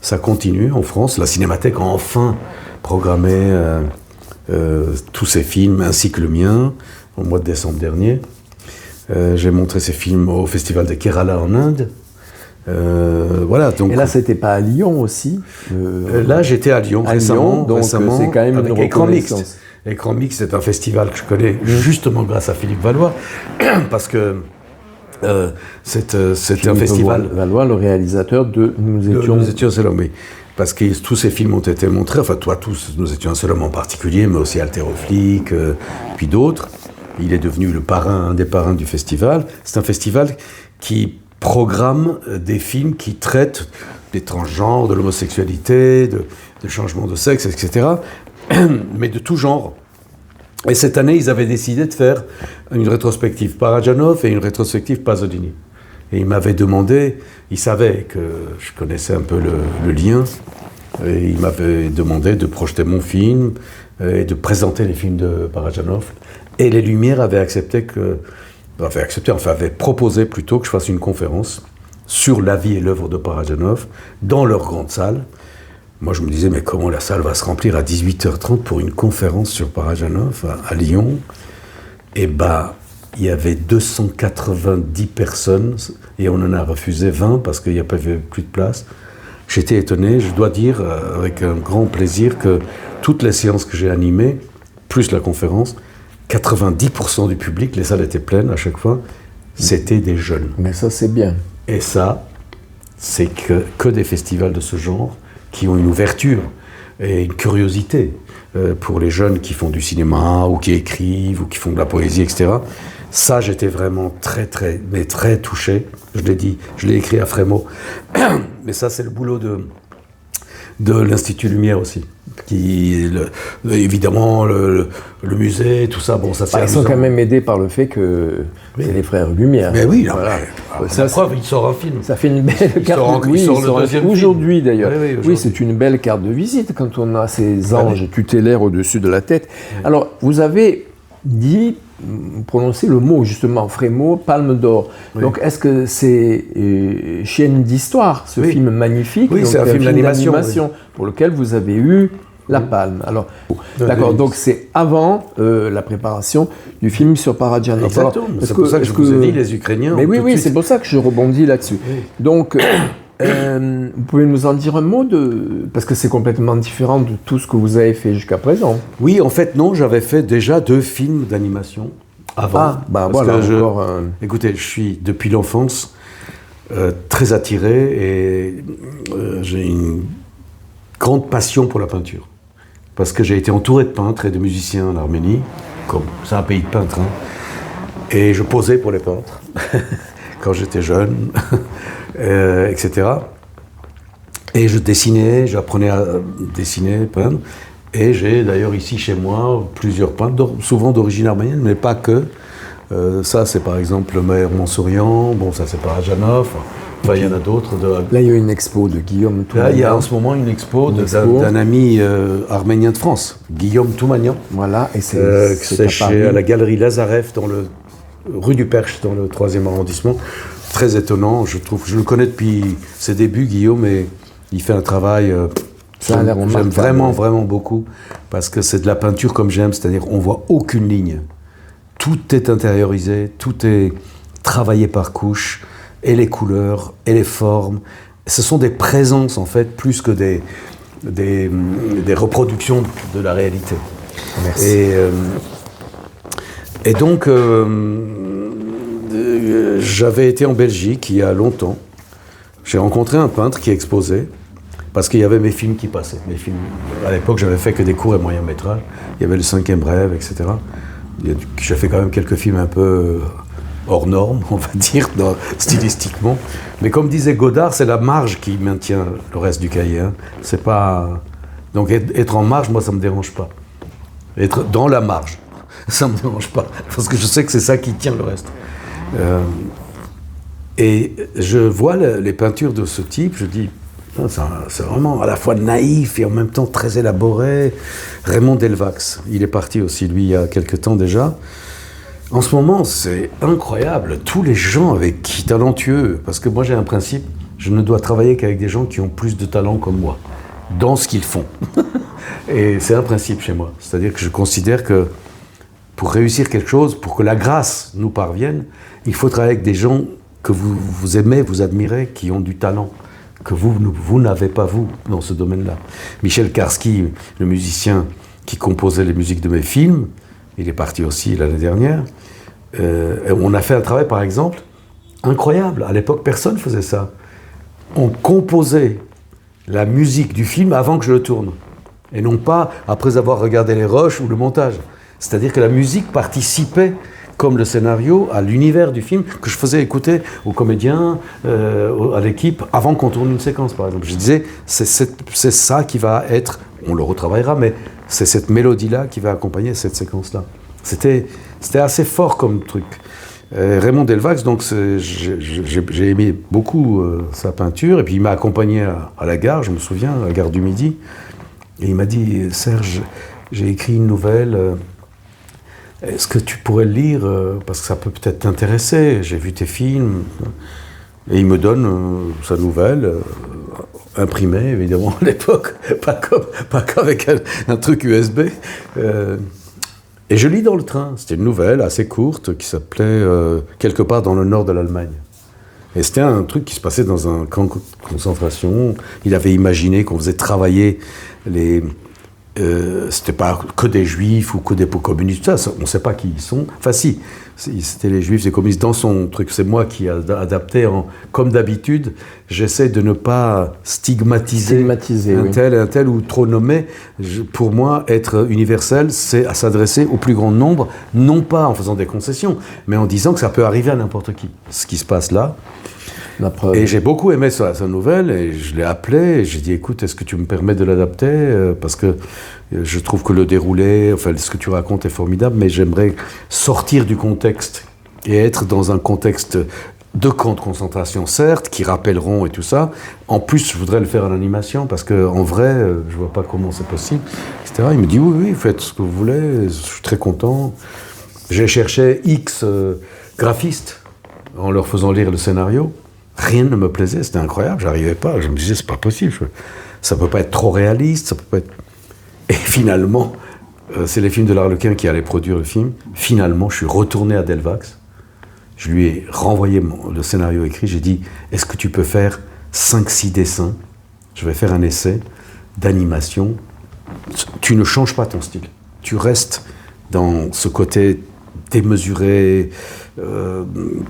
Ça continue en France. La Cinémathèque a enfin programmé tous ses films, ainsi que le mien, au mois de décembre dernier. J'ai montré ces films au Festival de Kerala en Inde. Voilà, donc, et là, c'était pas à Lyon aussi là, j'étais à Lyon récemment. Donc c'est quand même une reconnaissance. Écran Mixte, c'est un festival que je connais justement grâce à Philippe Valois, parce que c'est un festival... Valois, le réalisateur de Nous étions un seul homme, oui. Parce que tous ces films ont été montrés, enfin toi tous, Nous étions un seul homme en particulier, mais aussi Haltérophilique, puis d'autres. Il est devenu un des parrains du festival. C'est un festival qui programme des films qui traitent des transgenres, de l'homosexualité, de changement de sexe, etc., mais de tout genre. Et cette année, ils avaient décidé de faire une rétrospective Parajanov et une rétrospective Pasolini. Et ils m'avaient demandé, ils savaient que je connaissais un peu le lien, et ils m'avaient demandé de projeter mon film et de présenter les films de Parajanov. Et les Lumières avaient avaient proposé plutôt que je fasse une conférence sur la vie et l'œuvre de Parajanov dans leur grande salle. Moi, je me disais, mais comment la salle va se remplir à 18h30 pour une conférence sur Parajanov à Lyon? Et il y avait 290 personnes et on en a refusé 20 parce qu'il n'y avait plus de place. J'étais étonné, je dois dire, avec un grand plaisir, que toutes les séances que j'ai animées, plus la conférence, 90% du public, les salles étaient pleines à chaque fois, c'était des jeunes. Mais ça, c'est bien. Et ça, c'est que des festivals de ce genre qui ont une ouverture et une curiosité pour les jeunes qui font du cinéma ou qui écrivent ou qui font de la poésie, etc. Ça, j'étais vraiment très touché. Je l'ai dit, je l'ai écrit à Frémaux. Mais ça, c'est le boulot de l'Institut Lumière aussi. Évidemment, le musée, tout ça, bon, ça c'est ils sont quand même aidés par le fait que c'est les frères Lumière. Mais oui, voilà. Ça, preuve, il sort un film. Ça fait une belle carte de visite. Aujourd'hui d'ailleurs. Oui, c'est une belle carte de visite quand on a ces anges tutélaires au-dessus de la tête. Alors, vous avez prononcé le mot justement, Frémaux, Palme d'Or. Oui. Donc, est-ce que c'est Chienne d'Histoire, ce film magnifique? Oui, c'est un film d'animation pour lequel vous avez eu la palme. Alors, d'accord, donc c'est avant la préparation du film sur Parajanov. Exactement, c'est pour ça que je vous ai dit, les Ukrainiens... Mais oui, c'est pour ça que je rebondis là-dessus. Oui. Donc, vous pouvez nous en dire un mot parce que c'est complètement différent de tout ce que vous avez fait jusqu'à présent. Oui, en fait, non, j'avais fait déjà 2 films d'animation avant. Voilà, écoutez, je suis, depuis l'enfance, très attiré et j'ai une grande passion pour la peinture. Parce que j'ai été entouré de peintres et de musiciens en Arménie, comme c'est un pays de peintres, hein, et je posais pour les peintres quand j'étais jeune, etc. Et je dessinais, j'apprenais à dessiner, peindre, et j'ai d'ailleurs ici chez moi plusieurs peintres, souvent d'origine arménienne, mais pas que, Ça, c'est par exemple le maire Mansourian. Bon, ça, c'est pas Ajanov. Enfin, il y en a d'autres. Là, il y a une expo de Guillaume Toumanian. Là, il y a en ce moment une expo d'un ami arménien de France, Guillaume Toumanian. Voilà, et c'est à la galerie Lazarev, rue du Perche, dans le 3e arrondissement. Très étonnant, je trouve. Je le connais depuis ses débuts, Guillaume, et il fait un travail. J'aime vraiment, vraiment beaucoup, parce que c'est de la peinture comme j'aime, c'est-à-dire on voit aucune ligne. Tout est intériorisé, tout est travaillé par couches, et les couleurs, et les formes. Ce sont des présences, en fait, plus que des reproductions de la réalité. Merci. Et donc, j'avais été en Belgique il y a longtemps. J'ai rencontré un peintre qui exposait, parce qu'il y avait mes films qui passaient. Mes films, à l'époque, j'avais fait que des courts et moyens métrages. Il y avait le 5e rêve, etc. J'ai fait quand même quelques films un peu hors normes, on va dire, stylistiquement. Mais comme disait Godard, c'est la marge qui maintient le reste du cahier. Hein. C'est pas... Donc être en marge, moi, ça me dérange pas. Être dans la marge, ça me dérange pas. Parce que je sais que c'est ça qui tient le reste. Et je vois les peintures de ce type, je dis... C'est vraiment à la fois naïf et en même temps très élaboré. Raymond Delvax, il est parti aussi, lui, il y a quelques temps déjà. En ce moment, c'est incroyable. Tous les gens avec qui talentueux, parce que moi j'ai un principe, je ne dois travailler qu'avec des gens qui ont plus de talent comme moi, dans ce qu'ils font. Et c'est un principe chez moi. C'est-à-dire que je considère que pour réussir quelque chose, pour que la grâce nous parvienne, il faut travailler avec des gens que vous aimez, vous admirez, qui ont du talent, que vous n'avez pas, vous, dans ce domaine-là. Michel Karski, le musicien qui composait les musiques de mes films, il est parti aussi l'année dernière. On a fait un travail, par exemple, incroyable. À l'époque, personne ne faisait ça. On composait la musique du film avant que je le tourne. Et non pas après avoir regardé les rushs ou le montage. C'est-à-dire que la musique participait, comme le scénario, à l'univers du film, que je faisais écouter aux comédiens, à l'équipe, avant qu'on tourne une séquence, par exemple. Je disais, c'est ça qui va être, on le retravaillera, mais c'est cette mélodie-là qui va accompagner cette séquence-là. C'était assez fort comme truc. Raymond Delvax, donc j'ai aimé beaucoup sa peinture, et puis il m'a accompagné à la gare, je me souviens, à la gare du Midi, et il m'a dit, Serge, j'ai écrit une nouvelle, est-ce que tu pourrais le lire, parce que ça peut peut-être t'intéresser, j'ai vu tes films. Et il me donne sa nouvelle, imprimée évidemment à l'époque, pas qu'avec un truc USB. Et je lis dans le train, c'était une nouvelle assez courte qui s'appelait Quelque part dans le nord de l'Allemagne. Et c'était un truc qui se passait dans un camp de concentration. Il avait imaginé qu'on faisait travailler les... c'était pas que des juifs ou que des communistes, ça, on ne sait pas qui ils sont. Enfin si, c'était les juifs, les communistes dans son truc. C'est moi qui ai adapté, comme d'habitude, j'essaie de ne pas stigmatiser un tel ou trop nommer. Pour moi, être universel, c'est à s'adresser au plus grand nombre, non pas en faisant des concessions, mais en disant que ça peut arriver à n'importe qui. Ce qui se passe là. Et j'ai beaucoup aimé sa nouvelle, et je l'ai appelé, et j'ai dit, écoute, est-ce que tu me permets de l'adapter, parce que je trouve que le déroulé, enfin, ce que tu racontes est formidable, mais j'aimerais sortir du contexte, et être dans un contexte de camps de concentration, certes, qui rappelleront et tout ça. En plus, je voudrais le faire en animation, parce qu'en vrai, je vois pas comment c'est possible, etc. Il me dit, oui, faites ce que vous voulez, je suis très content. J'ai cherché X graphistes, en leur faisant lire le scénario. Rien ne me plaisait, c'était incroyable, j'arrivais pas, je me disais c'est pas possible, ça peut pas être trop réaliste, ça peut pas être... Et finalement, c'est les films de l'Arlequin qui allaient produire le film, finalement je suis retourné à Delvax, je lui ai renvoyé le scénario écrit, j'ai dit, est-ce que tu peux faire 5-6 dessins, je vais faire un essai d'animation, tu ne changes pas ton style, tu restes dans ce côté démesuré,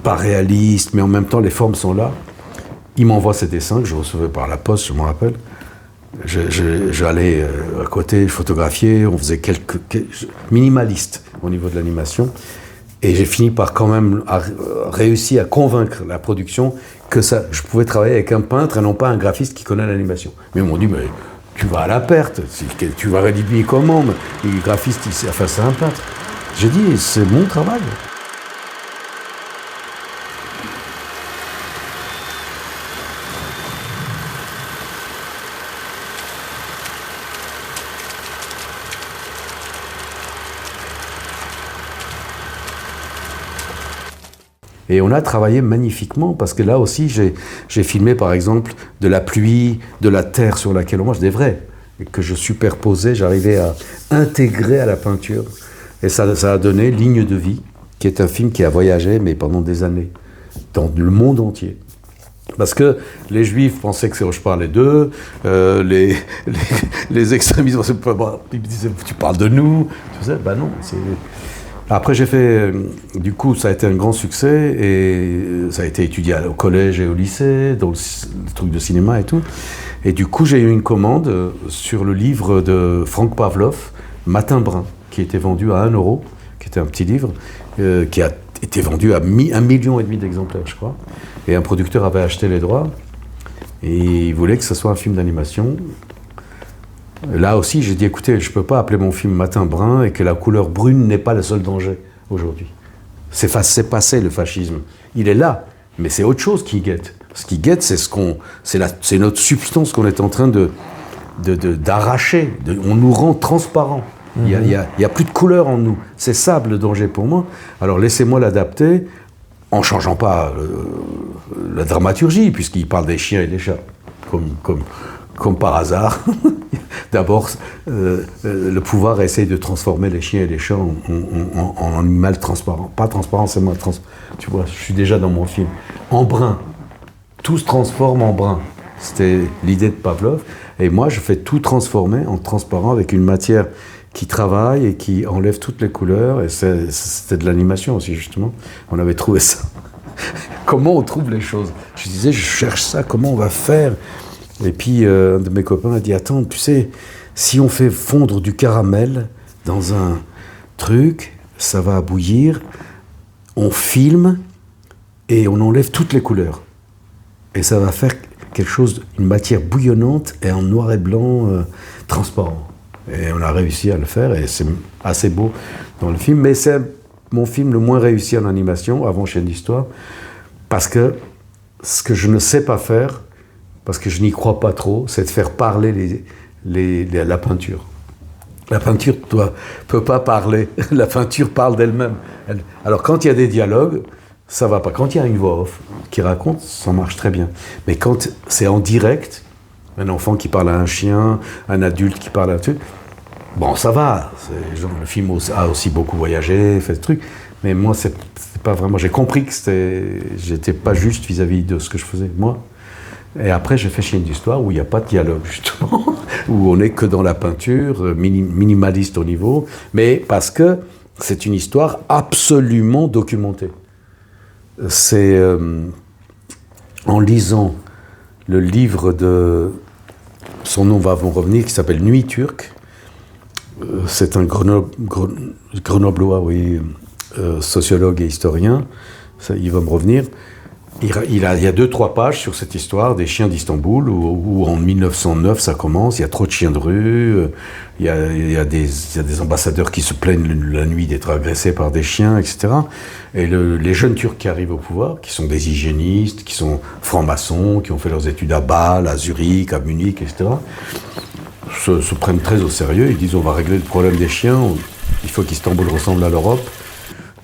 pas réaliste, mais en même temps les formes sont là. Il m'envoie ces dessins que je recevais par la poste, je me rappelle. J'allais à côté photographier, on faisait quelques minimalistes au niveau de l'animation, et j'ai fini par quand même réussir à convaincre la production que je pouvais travailler avec un peintre et non pas un graphiste qui connaît l'animation. Mais ils m'ont dit, mais tu vas à la perte, tu vas rédiger comment, mais le graphiste, c'est un peintre. J'ai dit, c'est mon travail. Et on a travaillé magnifiquement, parce que là aussi, j'ai filmé, par exemple, de la pluie, de la terre sur laquelle on mange, des vrais, et que je superposais, j'arrivais à intégrer à la peinture. Et ça a donné Ligne de vie, qui est un film qui a voyagé, mais pendant des années, dans le monde entier. Parce que les Juifs pensaient que je parlais d'eux, les extrémistes, ils me disaient « tu parles de nous ». Je disais « ben non, c'est... » Après j'ai fait, du coup ça a été un grand succès, et ça a été étudié au collège et au lycée, dans le truc de cinéma et tout. Et du coup j'ai eu une commande sur le livre de Frank Pavlov, Matin brun, qui était vendu à 1 €, qui était un petit livre, qui a été vendu à 1,5 million d'exemplaires, je crois. Et un producteur avait acheté les droits, et il voulait que ce soit un film d'animation. Là aussi, j'ai dit, écoutez, je ne peux pas appeler mon film Matin brun et que la couleur brune n'est pas le seul danger aujourd'hui. C'est passé, le fascisme. Il est là, mais c'est autre chose qui guette. Ce qui guette, c'est notre substance qu'on est en train d'arracher. On nous rend transparent. Il y a plus de couleur en nous. C'est ça le danger pour moi. Alors laissez-moi l'adapter en changeant pas la dramaturgie, puisqu'il parle des chiens et des chats, comme par hasard. D'abord, le pouvoir essaye de transformer les chiens et les chats en animal transparent. Pas transparent, c'est moi. Tu vois, je suis déjà dans mon film. En brun. Tout se transforme en brun. C'était l'idée de Pavlov. Et moi, je fais tout transformer en transparent avec une matière qui travaille et qui enlève toutes les couleurs. Et c'était de l'animation aussi, justement. On avait trouvé ça. Comment on trouve les choses? Je disais, je cherche ça, comment on va faire? Et puis, un de mes copains a dit, attends, tu sais, si on fait fondre du caramel dans un truc, ça va bouillir, on filme et on enlève toutes les couleurs. Et ça va faire quelque chose, une matière bouillonnante et en noir et blanc transparent. Et on a réussi à le faire, et c'est assez beau dans le film. Mais c'est mon film le moins réussi en animation, avant Chaîne d'Histoire, parce que ce que je ne sais pas faire, parce que je n'y crois pas trop, c'est de faire parler la peinture. La peinture ne peut pas parler, la peinture parle d'elle-même. Alors quand il y a des dialogues, ça va pas. Quand il y a une voix off qui raconte, ça marche très bien. Mais quand c'est en direct, un enfant qui parle à un chien, un adulte qui parle à un truc, bon, ça va. Le film a aussi beaucoup voyagé, fait ce truc. Mais moi, c'est pas vraiment... J'ai compris que j'étais pas juste vis-à-vis de ce que je faisais, moi. Et après, j'ai fait Chaîne d'Histoire, où il n'y a pas de dialogue, justement, où on n'est que dans la peinture, minimaliste au niveau, mais parce que c'est une histoire absolument documentée. C'est en lisant le livre de... Son nom va vous revenir, qui s'appelle Nuit turque. C'est un grenoblois, oui, sociologue et historien. Ça, il va me revenir. Il y a 2-3 pages sur cette histoire des chiens d'Istanbul, où en 1909 ça commence, il y a trop de chiens de rue, il y a des ambassadeurs qui se plaignent la nuit d'être agressés par des chiens, etc. Et les jeunes Turcs qui arrivent au pouvoir, qui sont des hygiénistes, qui sont francs-maçons, qui ont fait leurs études à Bâle, à Zurich, à Munich, etc., se prennent très au sérieux. Ils disent on va régler le problème des chiens, il faut qu'Istanbul ressemble à l'Europe.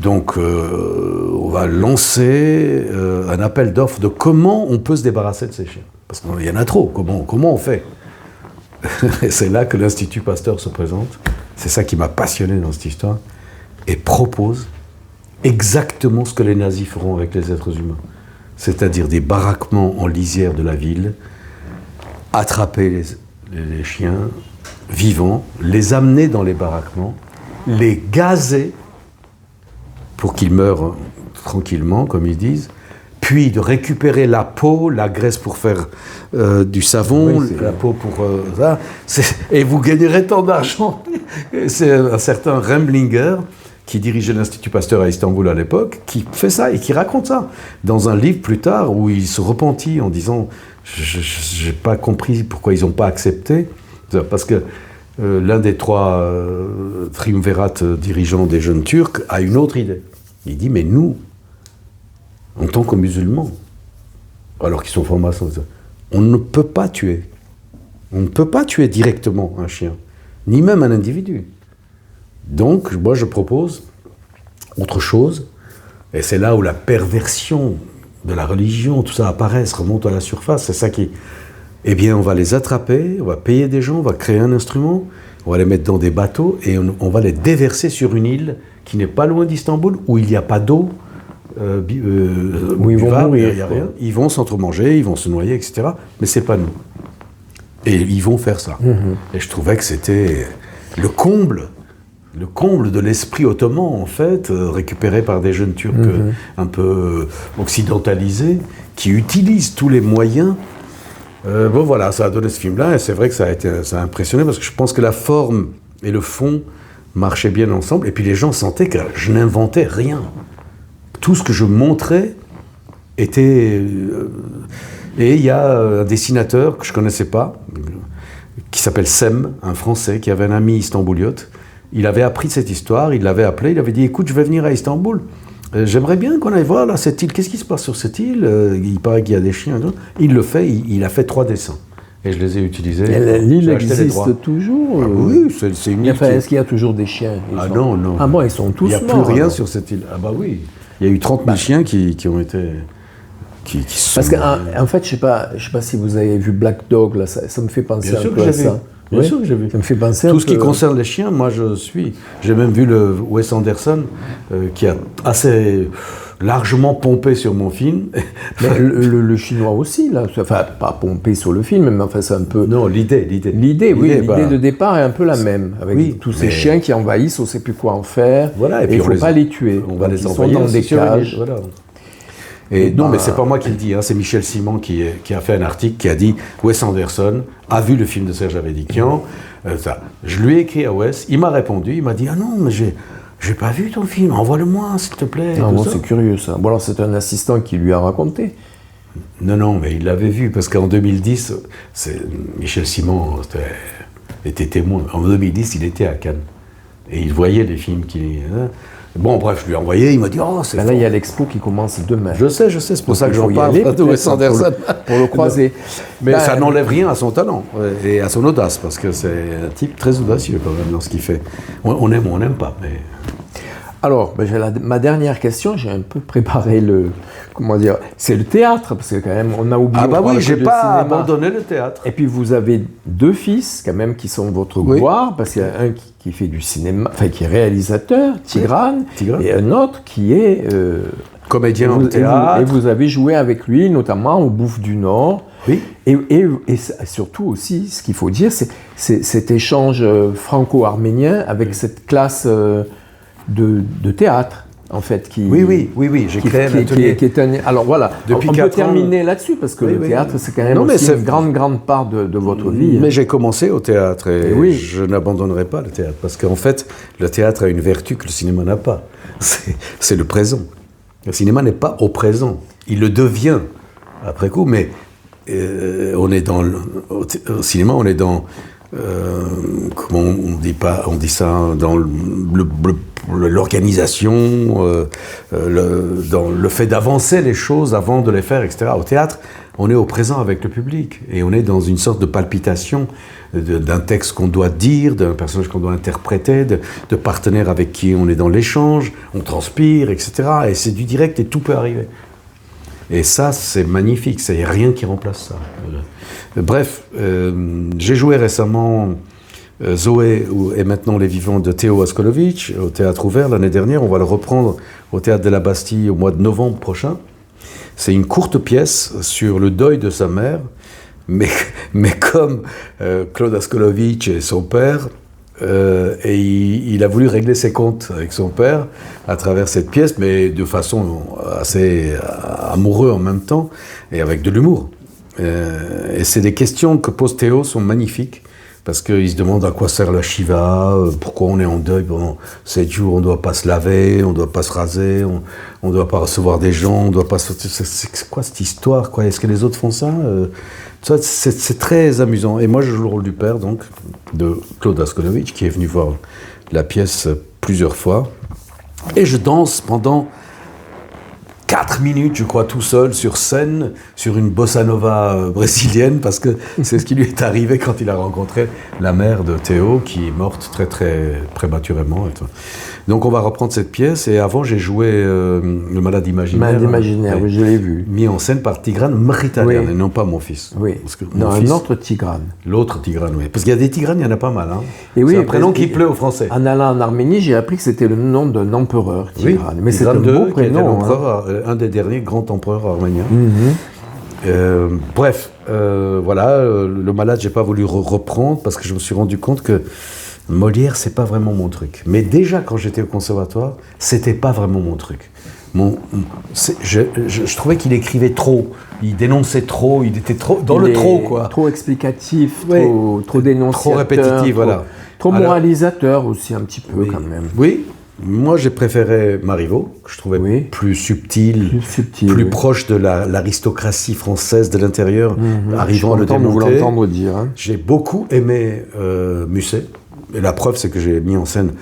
Donc, on va lancer un appel d'offres de comment on peut se débarrasser de ces chiens. Parce qu'il y en a trop. Comment on fait? Et c'est là que l'Institut Pasteur se présente. C'est ça qui m'a passionné dans cette histoire. Et propose exactement ce que les nazis feront avec les êtres humains. C'est-à-dire des baraquements en lisière de la ville, attraper les chiens vivants, les amener dans les baraquements, les gazer pour qu'ils meurent tranquillement, comme ils disent, puis de récupérer la peau, la graisse pour faire du savon, oui, la peau pour ça, et vous gagnerez tant d'argent. C'est un certain Remblinger, qui dirigeait l'Institut Pasteur à Istanbul à l'époque, qui fait ça et qui raconte ça dans un livre plus tard où il se repentit en disant « j'ai pas compris pourquoi ils n'ont pas accepté », parce que l'un des 3 triumvirats dirigeants des jeunes Turcs a une autre idée. Il dit, mais nous, en tant que musulmans, alors qu'ils sont francs-maçons, on ne peut pas tuer. On ne peut pas tuer directement un chien, ni même un individu. Donc, moi, je propose autre chose, Et c'est là où la perversion de la religion, tout ça apparaît, se remonte à la surface. C'est ça qui... Eh bien, on va les attraper, on va payer des gens, on va créer un instrument, on va les mettre dans des bateaux et on va les déverser sur une île qui n'est pas loin d'Istanbul, où il n'y a pas d'eau, où ils vont mourir. Il y a rien. Ils vont s'entremanger, ils vont se noyer, etc. Mais c'est pas nous. Et ils vont faire ça. Et je trouvais que c'était le comble de l'esprit ottoman, en fait, récupéré par des jeunes Turcs un peu occidentalisés, qui utilisent tous les moyens. Bon voilà, ça a donné ce film-là, et c'est vrai que ça a impressionné, parce que je pense que la forme et le fond marchaient bien ensemble, et puis les gens sentaient que je n'inventais rien. Tout ce que je montrais était... et il y a un dessinateur que je ne connaissais pas, qui s'appelle Sem, un Français, qui avait un ami istanbouliote. Il avait appris cette histoire, il l'avait appelé, il avait dit « Écoute, je vais venir à Istanbul. J'aimerais bien qu'on aille voir là, cette île. Qu'est-ce qui se passe sur cette île ? Il paraît qu'il y a des chiens. » Il le fait, il a fait 3 dessins. Et je les ai utilisés. L'île existe toujours Oui, c'est une île. Est-ce qu'il y a toujours des chiens ? Non. Ah bon, ils sont tous morts. Il n'y a plus rien sur cette île. Ah bah oui. Il y a eu 30 000 chiens qui ont été... Qui sont... Parce qu'en fait, je sais pas si vous avez vu Black Dog, là, ça me fait penser bien un sûr peu que à j'ai ça. Vu. Bien sûr que j'ai vu. Ça me fait penser tout ce qui concerne les chiens, moi je suis. J'ai même vu le Wes Anderson qui a assez largement pompé sur mon film. Mais le chinois aussi, là. Enfin, pas pompé sur le film, mais enfin c'est un peu... Non, l'idée, l'idée de départ est un peu la même, avec tous ces chiens qui envahissent, on ne sait plus quoi en faire, voilà, et puis il ne faut pas les tuer. On va les envoyer dans des cages. Voilà. Et non, mais c'est pas moi qui le dis, hein, c'est Michel Simon qui a fait un article qui a dit Wes Anderson a vu le film de Serge Avedikian. Je lui ai écrit à Wes, il m'a répondu, il m'a dit ah non, mais j'ai pas vu ton film, envoie-le-moi s'il te plaît. Ah bon, c'est curieux ça. Bon alors c'est un assistant qui lui a raconté. Non, mais il l'avait vu parce qu'en 2010, Michel Simon était témoin. En 2010, il était à Cannes et il voyait les films qui. Bon, bref, je lui ai envoyé, il m'a dit « Oh, c'est là, il y a l'expo qui commence demain. » Je sais, c'est pour ça que j'en parle de Wes Anderson. Pour le croiser. Mais ça n'enlève rien à son talent et à son audace, parce que c'est un type très audacieux quand même dans ce qu'il fait. On aime ou on n'aime pas, mais... Alors, ma dernière question, j'ai un peu préparé c'est le théâtre, parce que quand même, on a oublié... Ah bah oui, j'ai pas abandonné le théâtre. Et puis vous avez 2 fils, quand même, qui sont votre gloire, parce qu'il y a un qui fait du cinéma, enfin qui est réalisateur, Tigrane, et un autre qui est... comédien au théâtre. Et vous avez joué avec lui, notamment au Bouffe du Nord. Oui. Et surtout aussi, ce qu'il faut dire, c'est cet échange franco-arménien avec cette classe... De théâtre, en fait, qui... Oui, j'ai créé un atelier. Alors voilà, depuis on peut terminer là-dessus, parce que le théâtre, c'est quand même aussi une grande part de votre vie. Mais j'ai commencé au théâtre, et je n'abandonnerai pas le théâtre, parce qu'en fait, le théâtre a une vertu que le cinéma n'a pas, c'est le présent. Le cinéma n'est pas au présent, il le devient après coup, mais on est au cinéma, on est dans... comment on dit ça, dans l'organisation, dans le fait d'avancer les choses avant de les faire, etc. Au théâtre, on est au présent avec le public et on est dans une sorte de palpitation d'un texte qu'on doit dire, d'un personnage qu'on doit interpréter, de partenaires avec qui on est dans l'échange, on transpire, etc. Et c'est du direct et tout peut arriver. Et ça, c'est magnifique, il n'y a rien qui remplace ça. Bref, j'ai joué récemment Zoé et maintenant Les Vivants de Théo Askolovitch au Théâtre Ouvert l'année dernière. On va le reprendre au Théâtre de la Bastille au mois de novembre prochain. C'est une courte pièce sur le deuil de sa mère, mais comme Claude Askolovitch et son père, et il a voulu régler ses comptes avec son père à travers cette pièce, mais de façon assez amoureuse en même temps, et avec de l'humour. Et c'est des questions que pose Théo sont magnifiques, parce qu'il se demande à quoi sert la Shiva, pourquoi on est en deuil pendant 7 jours, on ne doit pas se laver, on ne doit pas se raser, on ne doit pas recevoir des gens, on ne doit pas... C'est quoi cette histoire, quoi ? Est-ce que les autres font ça ? C'est très amusant. Et moi, je joue le rôle du père, donc, de Claude Askolovitch, qui est venu voir la pièce plusieurs fois. Et je danse pendant 4 minutes, je crois, tout seul sur scène, sur une bossa nova brésilienne, parce que c'est ce qui lui est arrivé quand il a rencontré la mère de Théo, qui est morte très très prématurément. Et tout. Donc on va reprendre cette pièce, et avant j'ai joué Le Malade Imaginaire. Malade Imaginaire, oui, je l'ai vu. Mis en scène par Tigrane Mkhitaryan, Oui. et non pas mon fils. Oui, Parce que non, mon un fils, autre Tigrane. l'autre Tigrane, oui. Parce qu'il y a des Tigranes, il y en a pas mal. Hein. Et oui, c'est un prénom parce qui que- plaît aux Français. En allant en Arménie, j'ai appris que c'était le nom d'un empereur, Tigrane. Mais c'est un Tigrane beau II, qui était prénom. Hein. l'empereur, un des derniers grands empereurs arméniens. Mhm. Bref, voilà, Le Malade, j'ai pas voulu reprendre parce que je me suis rendu compte que Molière, c'est pas vraiment mon truc. Mais déjà, quand j'étais au conservatoire, c'était pas vraiment mon truc. Je trouvais qu'il écrivait trop, il dénonçait trop, il était trop dans Il le est trop, quoi. Trop explicatif, Ouais. trop dénonciateur. Trop répétitif, voilà. Trop Alors- moralisateur aussi, un petit peu, Oui. quand même. Oui, moi j'ai préféré Marivaux, que je trouvais Oui. plus subtil, Plus subtil, plus oui. proche de l'aristocratie française de l'intérieur, arrivant à le Je suis content de vous démonter. l'entendre dire. Hein. J'ai beaucoup aimé Musset, et la preuve c'est que j'ai mis en scène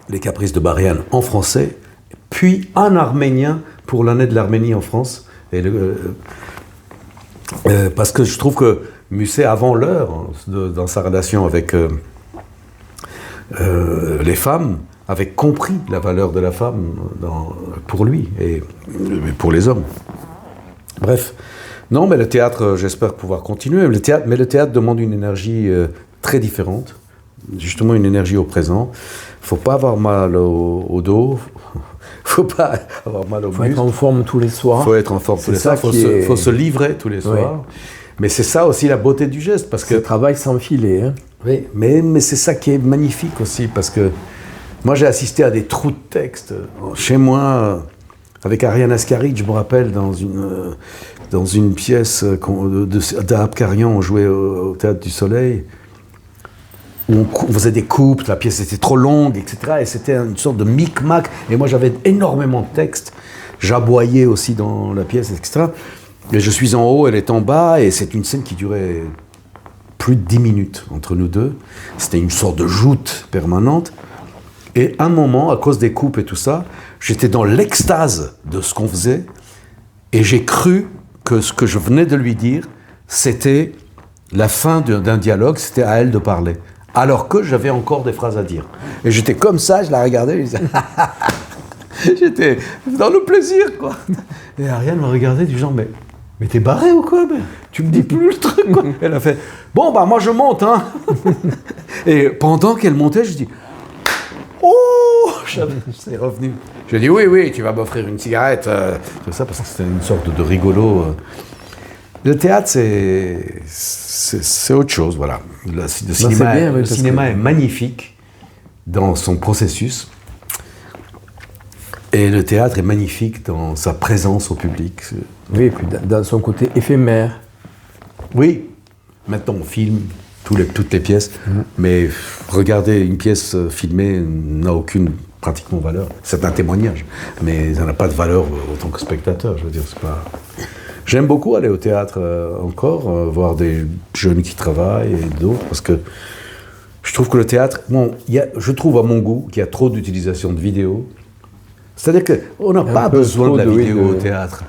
Les Caprices de Barian en français, puis en arménien pour l'année de l'Arménie en France. Et parce que je trouve que Musset, avant l'heure, dans sa relation avec les femmes, avait compris la valeur de la femme pour lui et pour les hommes. Bref. Non, mais le théâtre, j'espère pouvoir continuer. Mais le théâtre demande une énergie très différente, justement une énergie au présent. Il ne faut pas avoir mal au dos, il ne faut pas avoir mal au Il faut être muscle. en forme tous les soirs. Il faut être en forme tous C'est les ça soirs, qui est- faut se livrer tous les soirs. Mais c'est ça aussi la beauté du geste, parce que C'est le travail sans filet. Hein. oui, mais c'est ça qui est magnifique aussi, parce que moi j'ai assisté à des trous de texte. Chez moi, avec Ariane Ascari, je me rappelle, dans une pièce d'Abkarian, on jouait au Théâtre du Soleil, où on faisait des coupes, la pièce était trop longue, etc. Et c'était une sorte de micmac. Et moi j'avais énormément de textes. J'aboyais aussi dans la pièce, etc. Et je suis en haut, elle est en bas, et c'est une scène qui durait plus de 10 minutes entre nous deux. C'était une sorte de joute permanente. Et un moment, à cause des coupes et tout ça, j'étais dans l'extase de ce qu'on faisait, et j'ai cru que ce que je venais de lui dire, c'était la fin d'un dialogue, c'était à elle de parler. Alors que j'avais encore des phrases à dire. Et j'étais comme ça, je la regardais, je disais... J'étais dans le plaisir, quoi. Et Ariane me regardait du genre, mais t'es barré ou quoi? Mais tu me dis plus le truc, quoi. Elle a fait, bon, bah moi je monte, hein. Et pendant qu'elle montait, je dis, oh, c'est revenu. Je dis, oui, tu vas m'offrir une cigarette. Tout ça, parce que c'était une sorte de rigolo. Le théâtre, c'est autre chose, voilà. Le cinéma, bien, oui, le parce cinéma que- est magnifique dans son processus. Et le théâtre est magnifique dans sa présence au public. Oui, et puis dans son côté éphémère. Oui, maintenant on filme toutes les pièces, mais regarder une pièce filmée n'a aucune pratiquement valeur. C'est un témoignage, mais ça n'a pas de valeur autant que spectateur. Je veux dire, c'est pas. J'aime beaucoup aller au théâtre encore, voir des jeunes qui travaillent et d'autres, parce que je trouve que le théâtre, je trouve à mon goût qu'il y a trop d'utilisation de vidéos. C'est-à-dire qu'on n'a pas peu besoin trop de la de- vidéo oui, au théâtre.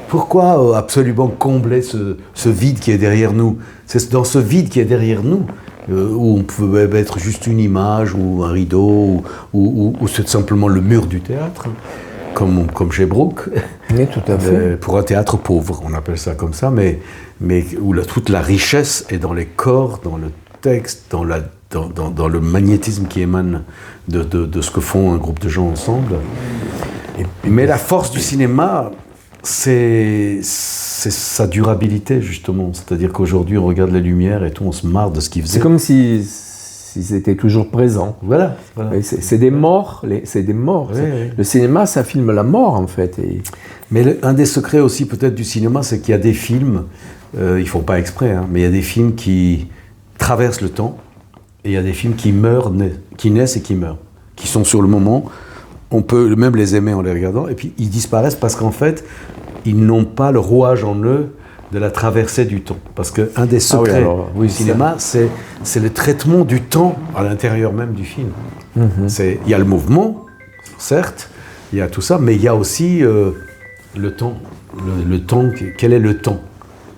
Pourquoi absolument combler ce vide qui est derrière nous? C'est dans ce vide qui est derrière nous, où on peut mettre juste une image ou un rideau, ou c'est simplement le mur du théâtre, comme chez Brooke. Oui, tout à fait. Pour un théâtre pauvre, on appelle ça comme ça, mais où toute la richesse est dans les corps, dans le texte, dans le magnétisme qui émane de ce que font un groupe de gens ensemble. Mais la force du cinéma, c'est sa durabilité, justement. C'est-à-dire qu'aujourd'hui, on regarde les lumières et tout, on se marre de ce qu'ils faisaient. C'est comme s'ils étaient toujours présents. Voilà. Oui, c'est des morts, c'est des morts. Oui, oui. Le cinéma, ça filme la mort, en fait. Mais un des secrets aussi, peut-être, du cinéma, c'est qu'il y a des films, ils ne font pas exprès, hein, mais il y a des films qui traversent le temps, et il y a des films qui naissent et qui meurent, qui sont sur le moment. On peut même les aimer en les regardant, et puis ils disparaissent parce qu'en fait, ils n'ont pas le rouage en eux de la traversée du temps. Parce qu'un des secrets du cinéma, c'est le traitement du temps à l'intérieur même du film. Il y a le mouvement, certes, il y a tout ça, mais il y a aussi le temps. Le temps, quel est le temps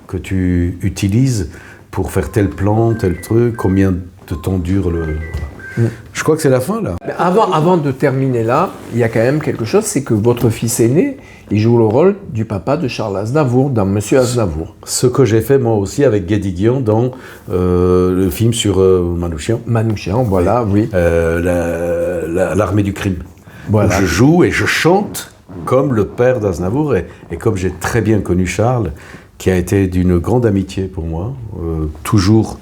que tu utilises pour faire tel plan, tel truc, combien de temps dure le... Je crois que c'est la fin, là. Mais avant de terminer là, il y a quand même quelque chose, c'est que votre fils aîné, il joue le rôle du papa de Charles Aznavour, dans Monsieur Aznavour. Ce que j'ai fait moi aussi avec Guédiguian dans le film sur Manouchian. Manouchian, voilà, oui. L'armée du crime. Voilà. Où je joue et je chante comme le père d'Aznavour et comme j'ai très bien connu Charles, qui a été d'une grande amitié pour moi, toujours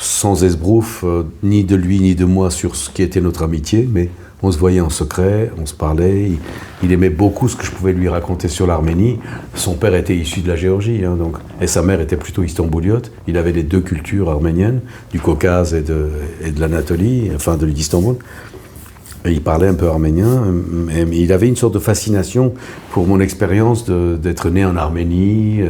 sans esbrouf, ni de lui ni de moi sur ce qui était notre amitié, mais on se voyait en secret, on se parlait, il aimait beaucoup ce que je pouvais lui raconter sur l'Arménie. Son père était issu de la Géorgie, hein, donc, et sa mère était plutôt istambouliote. Il avait les deux cultures arméniennes, du Caucase et de l'Anatolie, enfin de l'Istanbul. Et il parlait un peu arménien, mais il avait une sorte de fascination pour mon expérience d'être né en Arménie,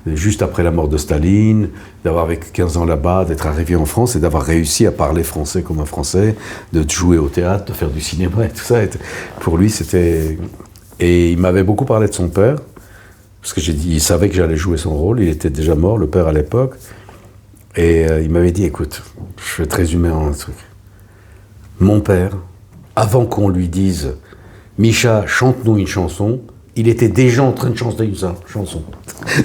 juste après la mort de Staline, d'avoir vécu 15 ans là-bas, d'être arrivé en France et d'avoir réussi à parler français comme un Français, de jouer au théâtre, de faire du cinéma et tout ça. Pour lui, c'était... Et il m'avait beaucoup parlé de son père, parce que il savait que j'allais jouer son rôle, il était déjà mort, le père à l'époque. Et il m'avait dit, écoute, je vais te résumer en un truc. Mon père, avant qu'on lui dise « Micha, chante-nous une chanson », il était déjà en train de chanter une chanson.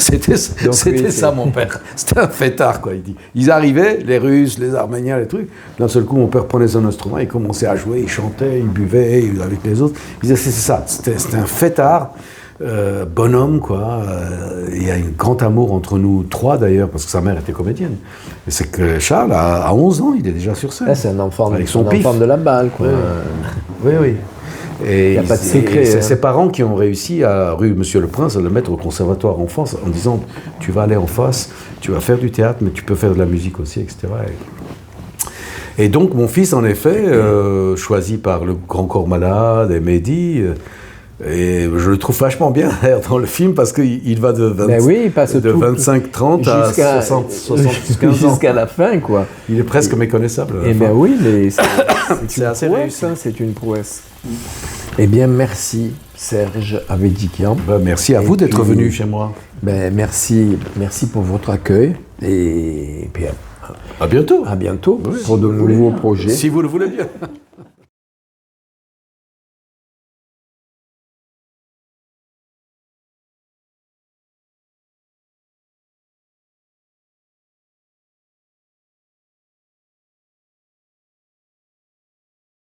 C'était ça, mon père. C'était un fêtard, quoi. Ils arrivaient, les Russes, les Arméniens, les trucs. D'un seul coup, mon père prenait son instrument, il commençait à jouer, il chantait, il buvait avec les autres. Il disait, c'est ça, c'était un fêtard, bonhomme, quoi. Il y a un grand amour entre nous trois, d'ailleurs, parce que sa mère était comédienne. Et c'est que Charles, à 11 ans, il est déjà sur scène. Là, c'est un enfant, avec son pif. Enfant de la balle, quoi. Oui. Et il n'y a pas de secret. C'est ses parents qui ont réussi à, rue Monsieur le Prince, à le mettre au conservatoire en France, en disant, tu vas aller en face, tu vas faire du théâtre, mais tu peux faire de la musique aussi, etc. Et donc, mon fils, en effet, choisi par le Grand Corps Malade et Mehdi, et je le trouve vachement bien dans le film parce qu'il va de 25-30 à 60-75 ans. Jusqu'à la fin, quoi. Il est presque méconnaissable. Eh bien oui, mais c'est assez réussi. C'est une prouesse. Eh bien, merci Serge Avedikian. Merci à vous d'être venu chez moi. Merci pour votre accueil et puis à bientôt. À bientôt pour de nouveaux projets. Si vous le voulez bien.